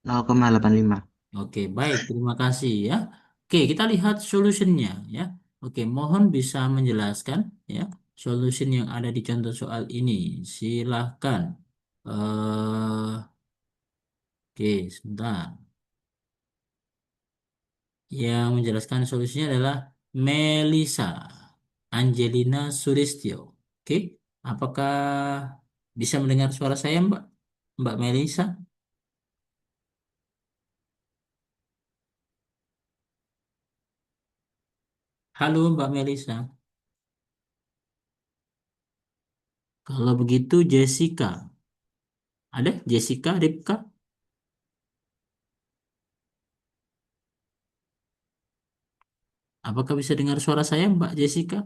S3: 0,85.
S1: Oke, baik. Terima kasih ya. Oke, kita lihat solusinya ya. Oke, mohon bisa menjelaskan ya solusi yang ada di contoh soal ini. Silahkan. Oke, sebentar. Yang menjelaskan solusinya adalah Melisa Angelina Suristio. Oke, apakah bisa mendengar suara saya, Mbak? Mbak Melisa? Halo, Mbak Melisa. Kalau begitu, Jessica. Ada Jessica, Ripka? Apakah bisa dengar suara saya, Mbak Jessica?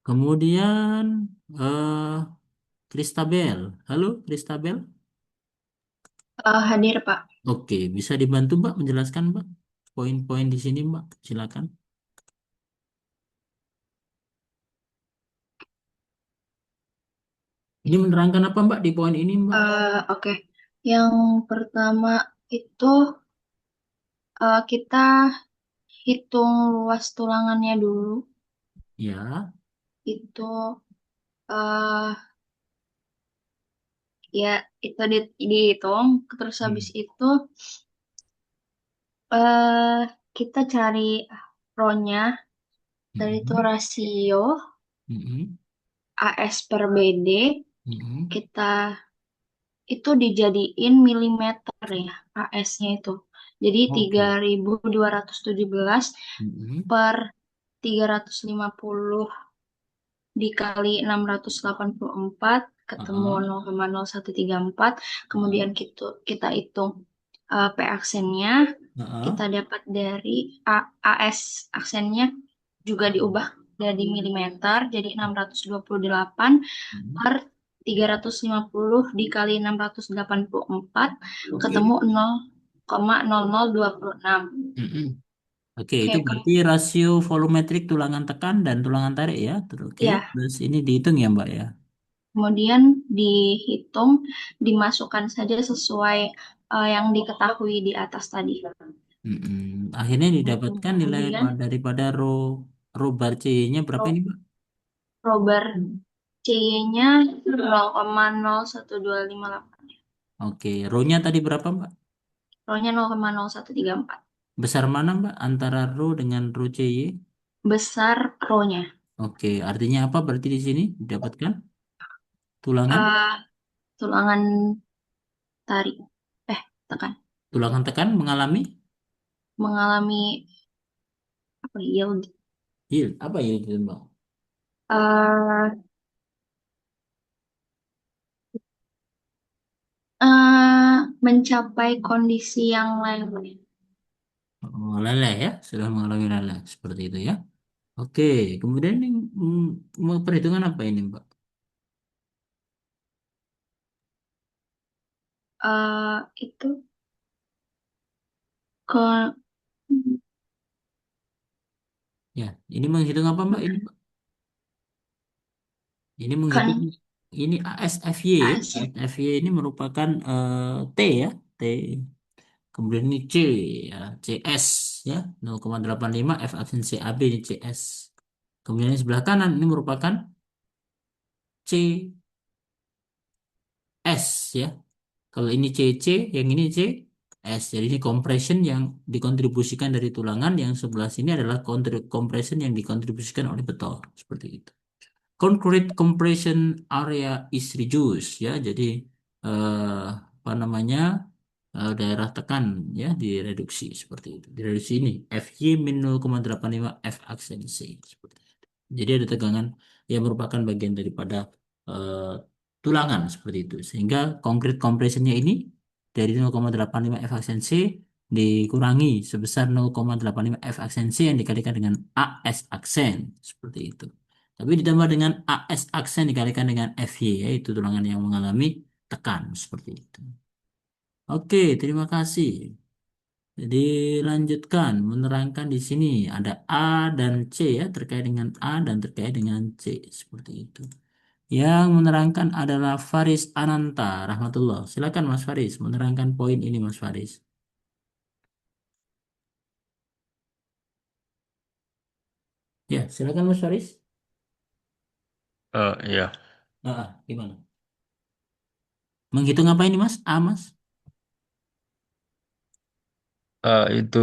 S1: Kemudian, eh Christabel. Halo, Christabel.
S2: Hadir, Pak.
S1: Oke, bisa dibantu, Mbak, menjelaskan, Mbak? Poin-poin di sini, Mbak. Silakan. Ini menerangkan apa, Mbak, di poin ini, Mbak?
S2: Oke. Yang pertama itu kita hitung luas tulangannya dulu.
S1: Ya.
S2: Itu eh ya itu dihitung. Terus habis
S1: Hmm.
S2: itu eh kita cari rho-nya. Dan itu
S1: Mm-mm.
S2: rasio
S1: Mm-mm.
S2: AS per BD.
S1: Mm-mm.
S2: Kita itu dijadiin milimeter ya AS-nya itu. Jadi
S1: Oke.
S2: 3.217
S1: Mm-mm.
S2: per 350 dikali 684 ketemu
S1: Ah,
S2: 0,0134.
S1: ah,
S2: Kemudian kita hitung P aksennya kita
S1: Heeh.
S2: dapat dari AS aksennya juga diubah dari milimeter jadi 628
S1: Hmm.
S2: per 350 dikali 684 ketemu
S1: Oke.
S2: 0,0026.
S1: Mm-mm. Oke, itu
S2: Oke,
S1: berarti rasio volumetrik tulangan tekan dan tulangan tarik ya. Oke,
S2: ya.
S1: terus ini dihitung ya Mbak ya.
S2: Kemudian dihitung, dimasukkan saja sesuai yang diketahui di atas tadi.
S1: Mm-mm. Akhirnya didapatkan nilai
S2: Kemudian
S1: daripada rho bar C-nya berapa ini
S2: ro-
S1: Mbak?
S2: Rober C-nya 0,01258.
S1: Oke, rho-nya tadi berapa Mbak?
S2: Rho-nya 0,0134.
S1: Besar mana Mbak antara rho dengan rho CY?
S2: Besar rho-nya.
S1: Oke, artinya apa berarti di sini didapatkan tulangan?
S2: Eh, Tulangan tarik. Tekan.
S1: Tulangan tekan mengalami
S2: Mengalami apa yield.
S1: yield. Apa yield itu Mbak?
S2: eh Mencapai kondisi yang lain.
S1: Oh, leleh ya, sudah mengalami leleh seperti itu ya. Oke, kemudian ini perhitungan apa ini Mbak?
S2: Itu ke
S1: Ya, ini menghitung apa Mbak? Ini menghitung
S2: kan
S1: ini ASFY ya.
S2: ASF.
S1: ASFY ini merupakan T ya, T. Kemudian ini C ya, CS ya 0,85 F absen AB ini CS. Kemudian yang sebelah kanan ini merupakan CS ya. Kalau ini CC, yang ini CS. Jadi ini compression yang dikontribusikan dari tulangan, yang sebelah sini adalah compression yang dikontribusikan oleh beton. Seperti itu. Concrete compression area is reduced ya. Jadi apa namanya daerah tekan ya direduksi seperti itu. Direduksi ini FY min 0,85 F aksen C seperti itu. Jadi ada tegangan yang merupakan bagian daripada eh, tulangan seperti itu. Sehingga concrete compressionnya ini dari 0,85 F aksen C dikurangi sebesar 0,85 F aksen C yang dikalikan dengan AS aksen seperti itu. Tapi ditambah dengan AS aksen dikalikan dengan FY, yaitu tulangan yang mengalami tekan seperti itu. Oke, terima kasih. Jadi lanjutkan menerangkan di sini ada A dan C ya, terkait dengan A dan terkait dengan C seperti itu. Yang menerangkan adalah Faris Ananta rahmatullah. Silakan Mas Faris menerangkan poin ini Mas Faris. Ya, silakan Mas Faris.
S4: Iya.
S1: Gimana? Menghitung apa ini Mas? A Mas?
S4: Itu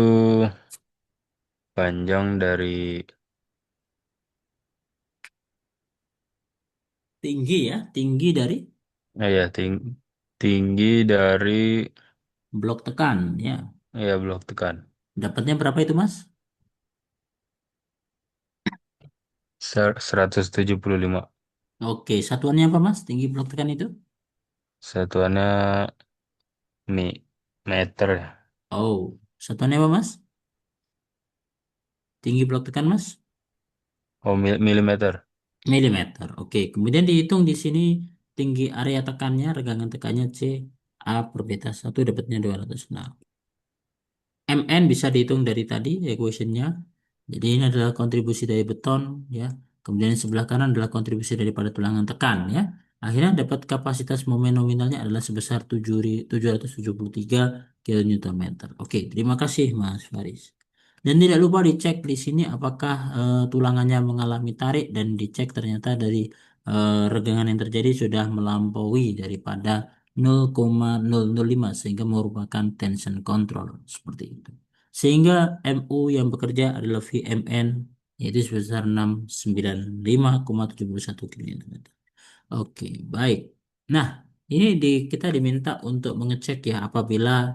S4: panjang dari
S1: Tinggi ya, tinggi dari
S4: ya tinggi dari
S1: blok tekan ya.
S4: ya blok tekan
S1: Dapatnya berapa itu Mas?
S4: 175.
S1: Oke, satuannya apa Mas? Tinggi blok tekan itu?
S4: Satuannya mi meter ya.
S1: Oh, satuannya apa Mas? Tinggi blok tekan Mas?
S4: Oh, milimeter.
S1: Milimeter. Oke, kemudian dihitung di sini tinggi area tekannya, regangan tekannya C, A per beta 1 dapatnya 206. MN bisa dihitung dari tadi equationnya. Jadi ini adalah kontribusi dari beton ya. Kemudian sebelah kanan adalah kontribusi daripada tulangan tekan ya. Akhirnya dapat kapasitas momen nominalnya adalah sebesar 773 kilonewton meter. Oke, terima kasih Mas Faris. Dan tidak lupa dicek di sini apakah tulangannya mengalami tarik dan dicek ternyata dari regangan yang terjadi sudah melampaui daripada 0,005 sehingga merupakan tension control seperti itu. Sehingga MU yang bekerja adalah VMN yaitu sebesar 695,71 kN. Oke, baik. Nah, ini kita diminta untuk mengecek ya apabila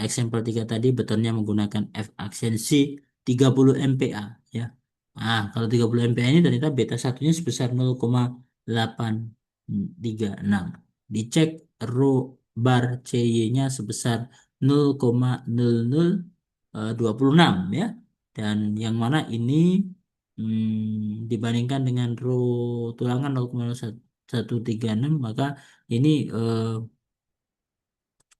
S1: example 3 tadi betonnya menggunakan F aksensi 30 MPa ya. Nah, kalau 30 MPa ini ternyata beta satunya sebesar 0,836. Dicek rho bar CY-nya sebesar 0,0026 ya. Dan yang mana ini dibandingkan dengan row tulangan 0,136 maka ini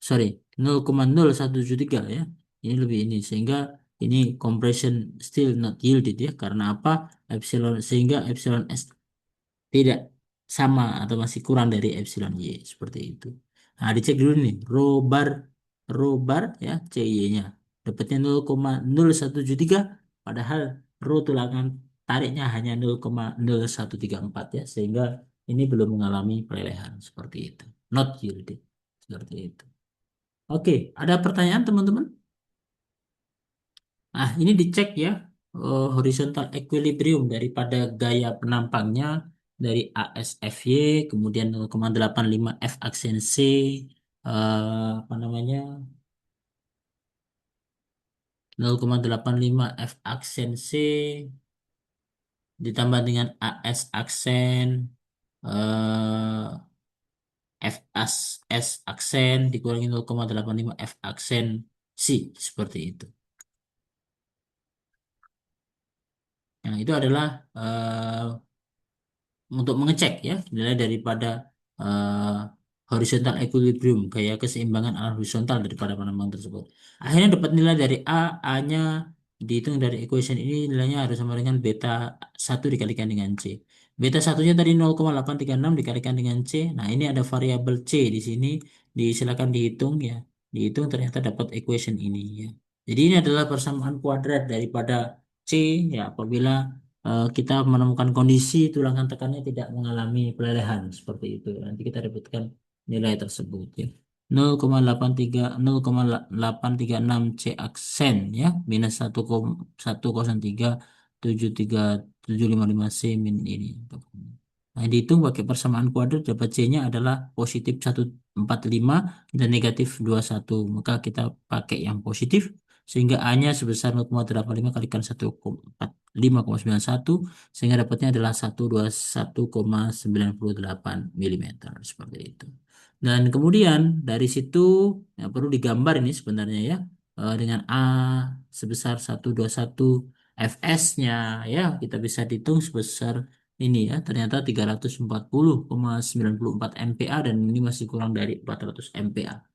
S1: sorry 0,0173 ya. Ini lebih ini sehingga ini compression still not yielded ya. Karena apa? Epsilon sehingga epsilon S tidak sama atau masih kurang dari epsilon y seperti itu. Nah, dicek dulu nih rho bar ya CY-nya dapatnya 0,0173 padahal rho tulangan tariknya hanya 0,0134 ya sehingga ini belum mengalami pelelehan seperti itu. Not yielded seperti itu. Oke, ada pertanyaan teman-teman? Nah, ini dicek ya horizontal equilibrium daripada gaya penampangnya dari ASFY kemudian 0,85 F aksen C apa namanya 0,85 F aksen C ditambah dengan AS aksen eh, S aksen dikurangi 0,85 F aksen C seperti itu. Nah, itu adalah untuk mengecek ya nilai daripada eh, horizontal equilibrium gaya keseimbangan ala horizontal daripada penambang tersebut. Akhirnya dapat nilai dari A-nya dihitung dari equation ini nilainya harus sama dengan beta 1 dikalikan dengan C. Beta satunya tadi 0,836 dikalikan dengan C. Nah, ini ada variabel C di sini. Silakan dihitung ya. Dihitung ternyata dapat equation ini ya. Jadi ini adalah persamaan kuadrat daripada C ya apabila kita menemukan kondisi tulangan tekannya tidak mengalami pelelehan seperti itu. Nanti kita dapatkan nilai tersebut ya. 0,836 C aksen ya minus 1,103,73755 C min ini. Nah, dihitung pakai persamaan kuadrat dapat C-nya adalah positif 145 dan negatif 21. Maka kita pakai yang positif sehingga A-nya sebesar 0,85 kalikan 145,91 sehingga dapatnya adalah 121,98 mm seperti itu. Dan kemudian dari situ ya, perlu digambar ini sebenarnya ya dengan A sebesar 121 Fs-nya ya kita bisa dihitung sebesar ini ya ternyata 340,94 MPa dan ini masih kurang dari 400 MPa.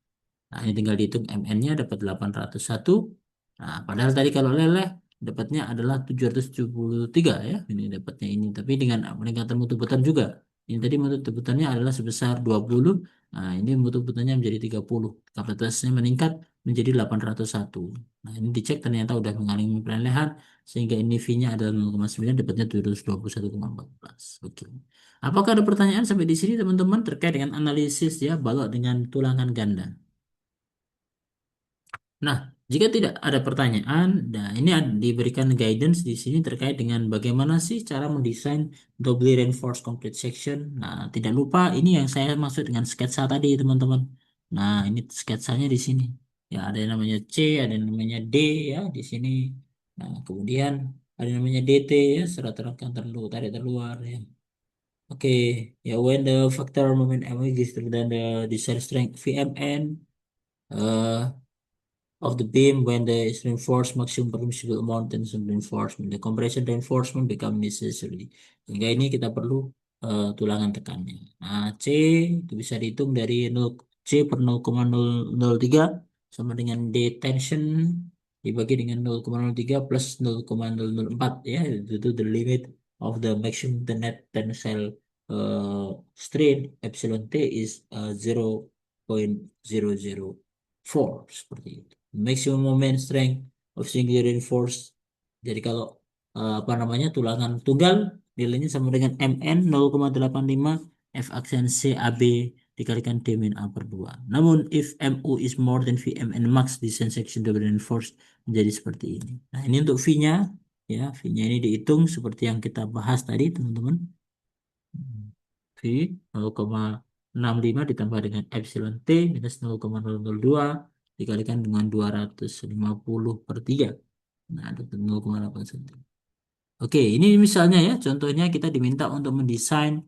S1: Nah, ini tinggal dihitung MN-nya dapat 801. Nah, padahal tadi kalau leleh dapatnya adalah 773 ya. Ini dapatnya ini. Tapi dengan peningkatan mutu butan juga. Ini tadi mutu butannya adalah sebesar 20. Nah, ini mutu butannya menjadi 30. Kapasitasnya meningkat menjadi 801. Nah, ini dicek ternyata udah mengalami pelelehan sehingga ini V-nya adalah 0,9 dapatnya 721,14. Oke. Apakah ada pertanyaan sampai di sini teman-teman terkait dengan analisis ya balok dengan tulangan ganda? Nah, jika tidak ada pertanyaan, nah ini diberikan guidance di sini terkait dengan bagaimana sih cara mendesain doubly reinforced complete section. Nah, tidak lupa ini yang saya maksud dengan sketsa tadi, teman-teman. Nah, ini sketsanya di sini. Ya, ada yang namanya C, ada yang namanya D ya di sini. Nah, kemudian ada yang namanya DT ya, serat tekan terluar, tarik terluar ya. Oke, ya when the factor moment M is greater than the desired strength VMN, of the beam when the is reinforced maximum permissible amount tension reinforcement. The compression reinforcement become necessary. Sehingga ini kita perlu tulangan tekannya. Nah, C itu bisa dihitung dari 0, C per 0,003 sama dengan D tension dibagi dengan 0,03 plus 0,004 ya. Itu the limit of the maximum the net tensile uh, strain epsilon T is 0,004 seperti itu maximum moment strength of singular reinforced. Jadi kalau apa namanya tulangan tunggal nilainya sama dengan MN 0,85 F aksen CAB dikalikan D min A per 2. Namun if MU is more than VMN max di section double reinforced menjadi seperti ini. Nah, ini untuk V-nya ya, V-nya ini dihitung seperti yang kita bahas tadi, teman-teman. V 0,65 ditambah dengan epsilon T minus 0,002 dikalikan dengan 250 per 3. Nah, dapat 0,8 cm. Oke, ini misalnya ya, contohnya kita diminta untuk mendesain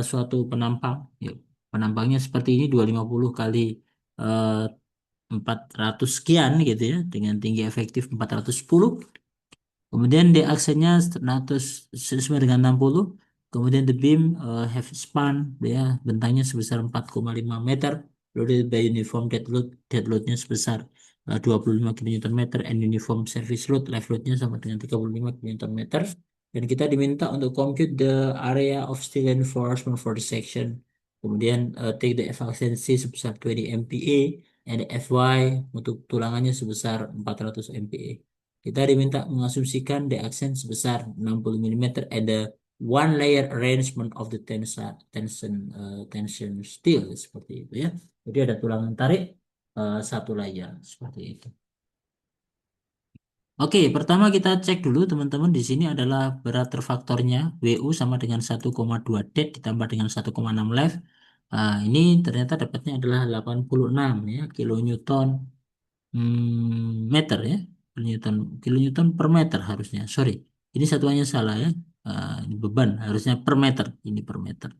S1: suatu penampang. Ya, penampangnya seperti ini 250 kali 400 sekian gitu ya, dengan tinggi efektif 410. Kemudian di aksennya 100 sesuai dengan 60. Kemudian the beam have span ya, bentangnya sebesar 4,5 meter. Loaded by uniform dead loadnya sebesar 25 kN meter, and uniform service load, live loadnya sama dengan 35 kN meter. Dan kita diminta untuk compute the area of steel reinforcement for the section. Kemudian take the efficiency sebesar 20 MPa, and the Fy untuk tulangannya sebesar 400 MPa. Kita diminta mengasumsikan the accent sebesar 60 mm at the one layer arrangement of the tension steel, seperti itu ya. Jadi ada tulangan tarik satu layer seperti itu. Oke, pertama kita cek dulu teman-teman, di sini adalah berat terfaktornya WU sama dengan 1,2 det ditambah dengan 1,6 left. Ini ternyata dapatnya adalah 86 ya kilonewton meter ya, kilonewton per meter harusnya. Sorry, ini satuannya salah ya. Ini beban harusnya per meter, ini per meter.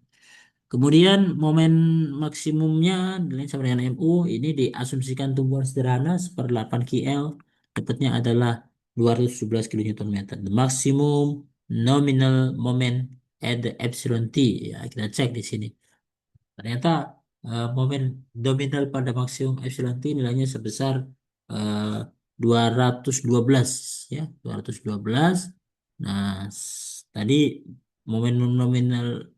S1: Kemudian momen maksimumnya nilai sama dengan MU, ini diasumsikan tumbuhan sederhana 1/8 kL, dapatnya adalah 217 kilonewton meter. The maximum nominal moment at the epsilon t ya, kita cek di sini. Ternyata momen nominal pada maksimum epsilon t nilainya sebesar eh, 212 ya, 212. Nah, tadi momen nominal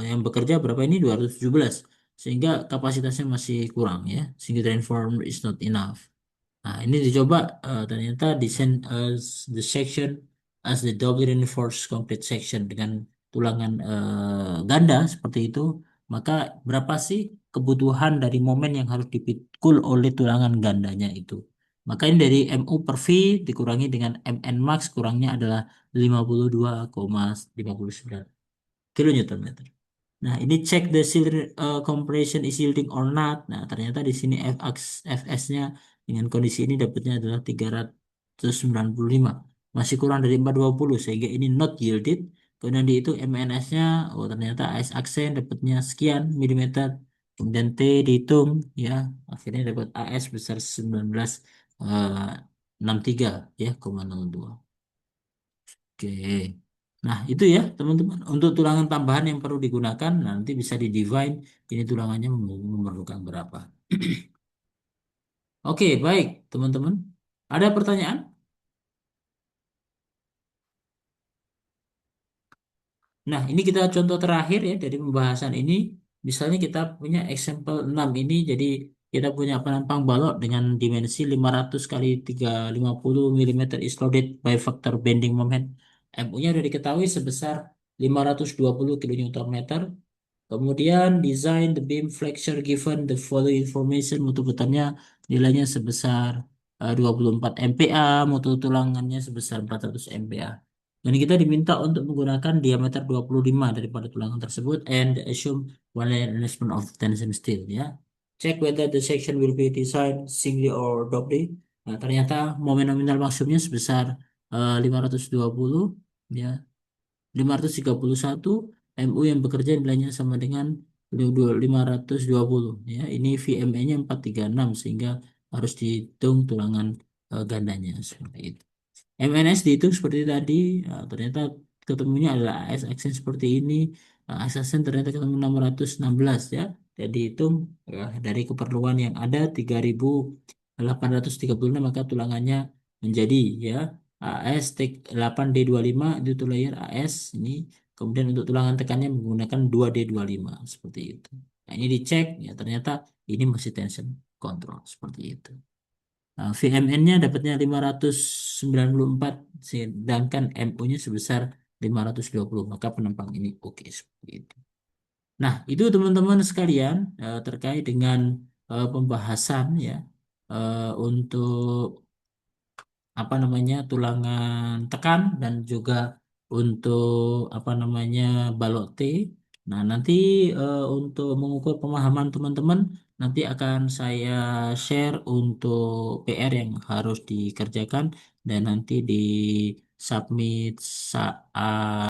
S1: yang bekerja berapa ini 217, sehingga kapasitasnya masih kurang ya, sehingga transform is not enough. Nah, ini dicoba ternyata desain the section as the double reinforced concrete section dengan tulangan ganda seperti itu. Maka berapa sih kebutuhan dari momen yang harus dipikul oleh tulangan gandanya itu? Maka ini dari MU per V dikurangi dengan MN max, kurangnya adalah 52,59 kilonewton meter. Nah, ini cek the seal compression is yielding or not. Nah, ternyata di sini FS-nya dengan kondisi ini dapatnya adalah 395. Masih kurang dari 420 sehingga ini not yielded. Kemudian dihitung MNS-nya, oh ternyata AS aksen dapatnya sekian milimeter. Kemudian T dihitung ya, akhirnya dapat AS besar 1963 ya, 0,02. Oke. Nah, itu ya, teman-teman. Untuk tulangan tambahan yang perlu digunakan, nanti bisa di-define ini tulangannya memerlukan berapa. Oke, baik, teman-teman. Ada pertanyaan? Nah, ini kita contoh terakhir ya dari pembahasan ini. Misalnya kita punya example 6 ini, jadi kita punya penampang balok dengan dimensi 500 kali 350 mm is loaded by factor bending moment. MU-nya sudah diketahui sebesar 520 kN. Kemudian design the beam flexure given the following information, mutu putarnya nilainya sebesar 24 MPa, mutu tulangannya sebesar 400 MPa. Dan kita diminta untuk menggunakan diameter 25 daripada tulangan tersebut and assume one layer arrangement of tension steel ya. Check whether the section will be designed singly or doubly. Nah, ternyata momen nominal maksimumnya sebesar 520 ya. 531 MU yang bekerja nilainya sama dengan 520 ya. Ini VME-nya 436 sehingga harus dihitung tulangan gandanya seperti itu. MNS dihitung seperti tadi, ternyata ketemunya adalah AS aksen seperti ini. AS aksen ternyata ketemu 616 ya. Dan dihitung dari keperluan yang ada 3836, maka tulangannya menjadi ya AS 8D25 itu tuh layer AS ini. Kemudian untuk tulangan tekannya menggunakan 2D25 seperti itu. Nah, ini dicek ya, ternyata ini masih tension control seperti itu. Nah, VMN-nya dapatnya 594 sedangkan MU-nya sebesar 520, maka penumpang ini oke seperti itu. Nah, itu teman-teman sekalian terkait dengan pembahasan ya untuk apa namanya tulangan tekan dan juga untuk apa namanya balok T. Nah, nanti untuk mengukur pemahaman teman-teman nanti akan saya share untuk PR yang harus dikerjakan dan nanti di submit saat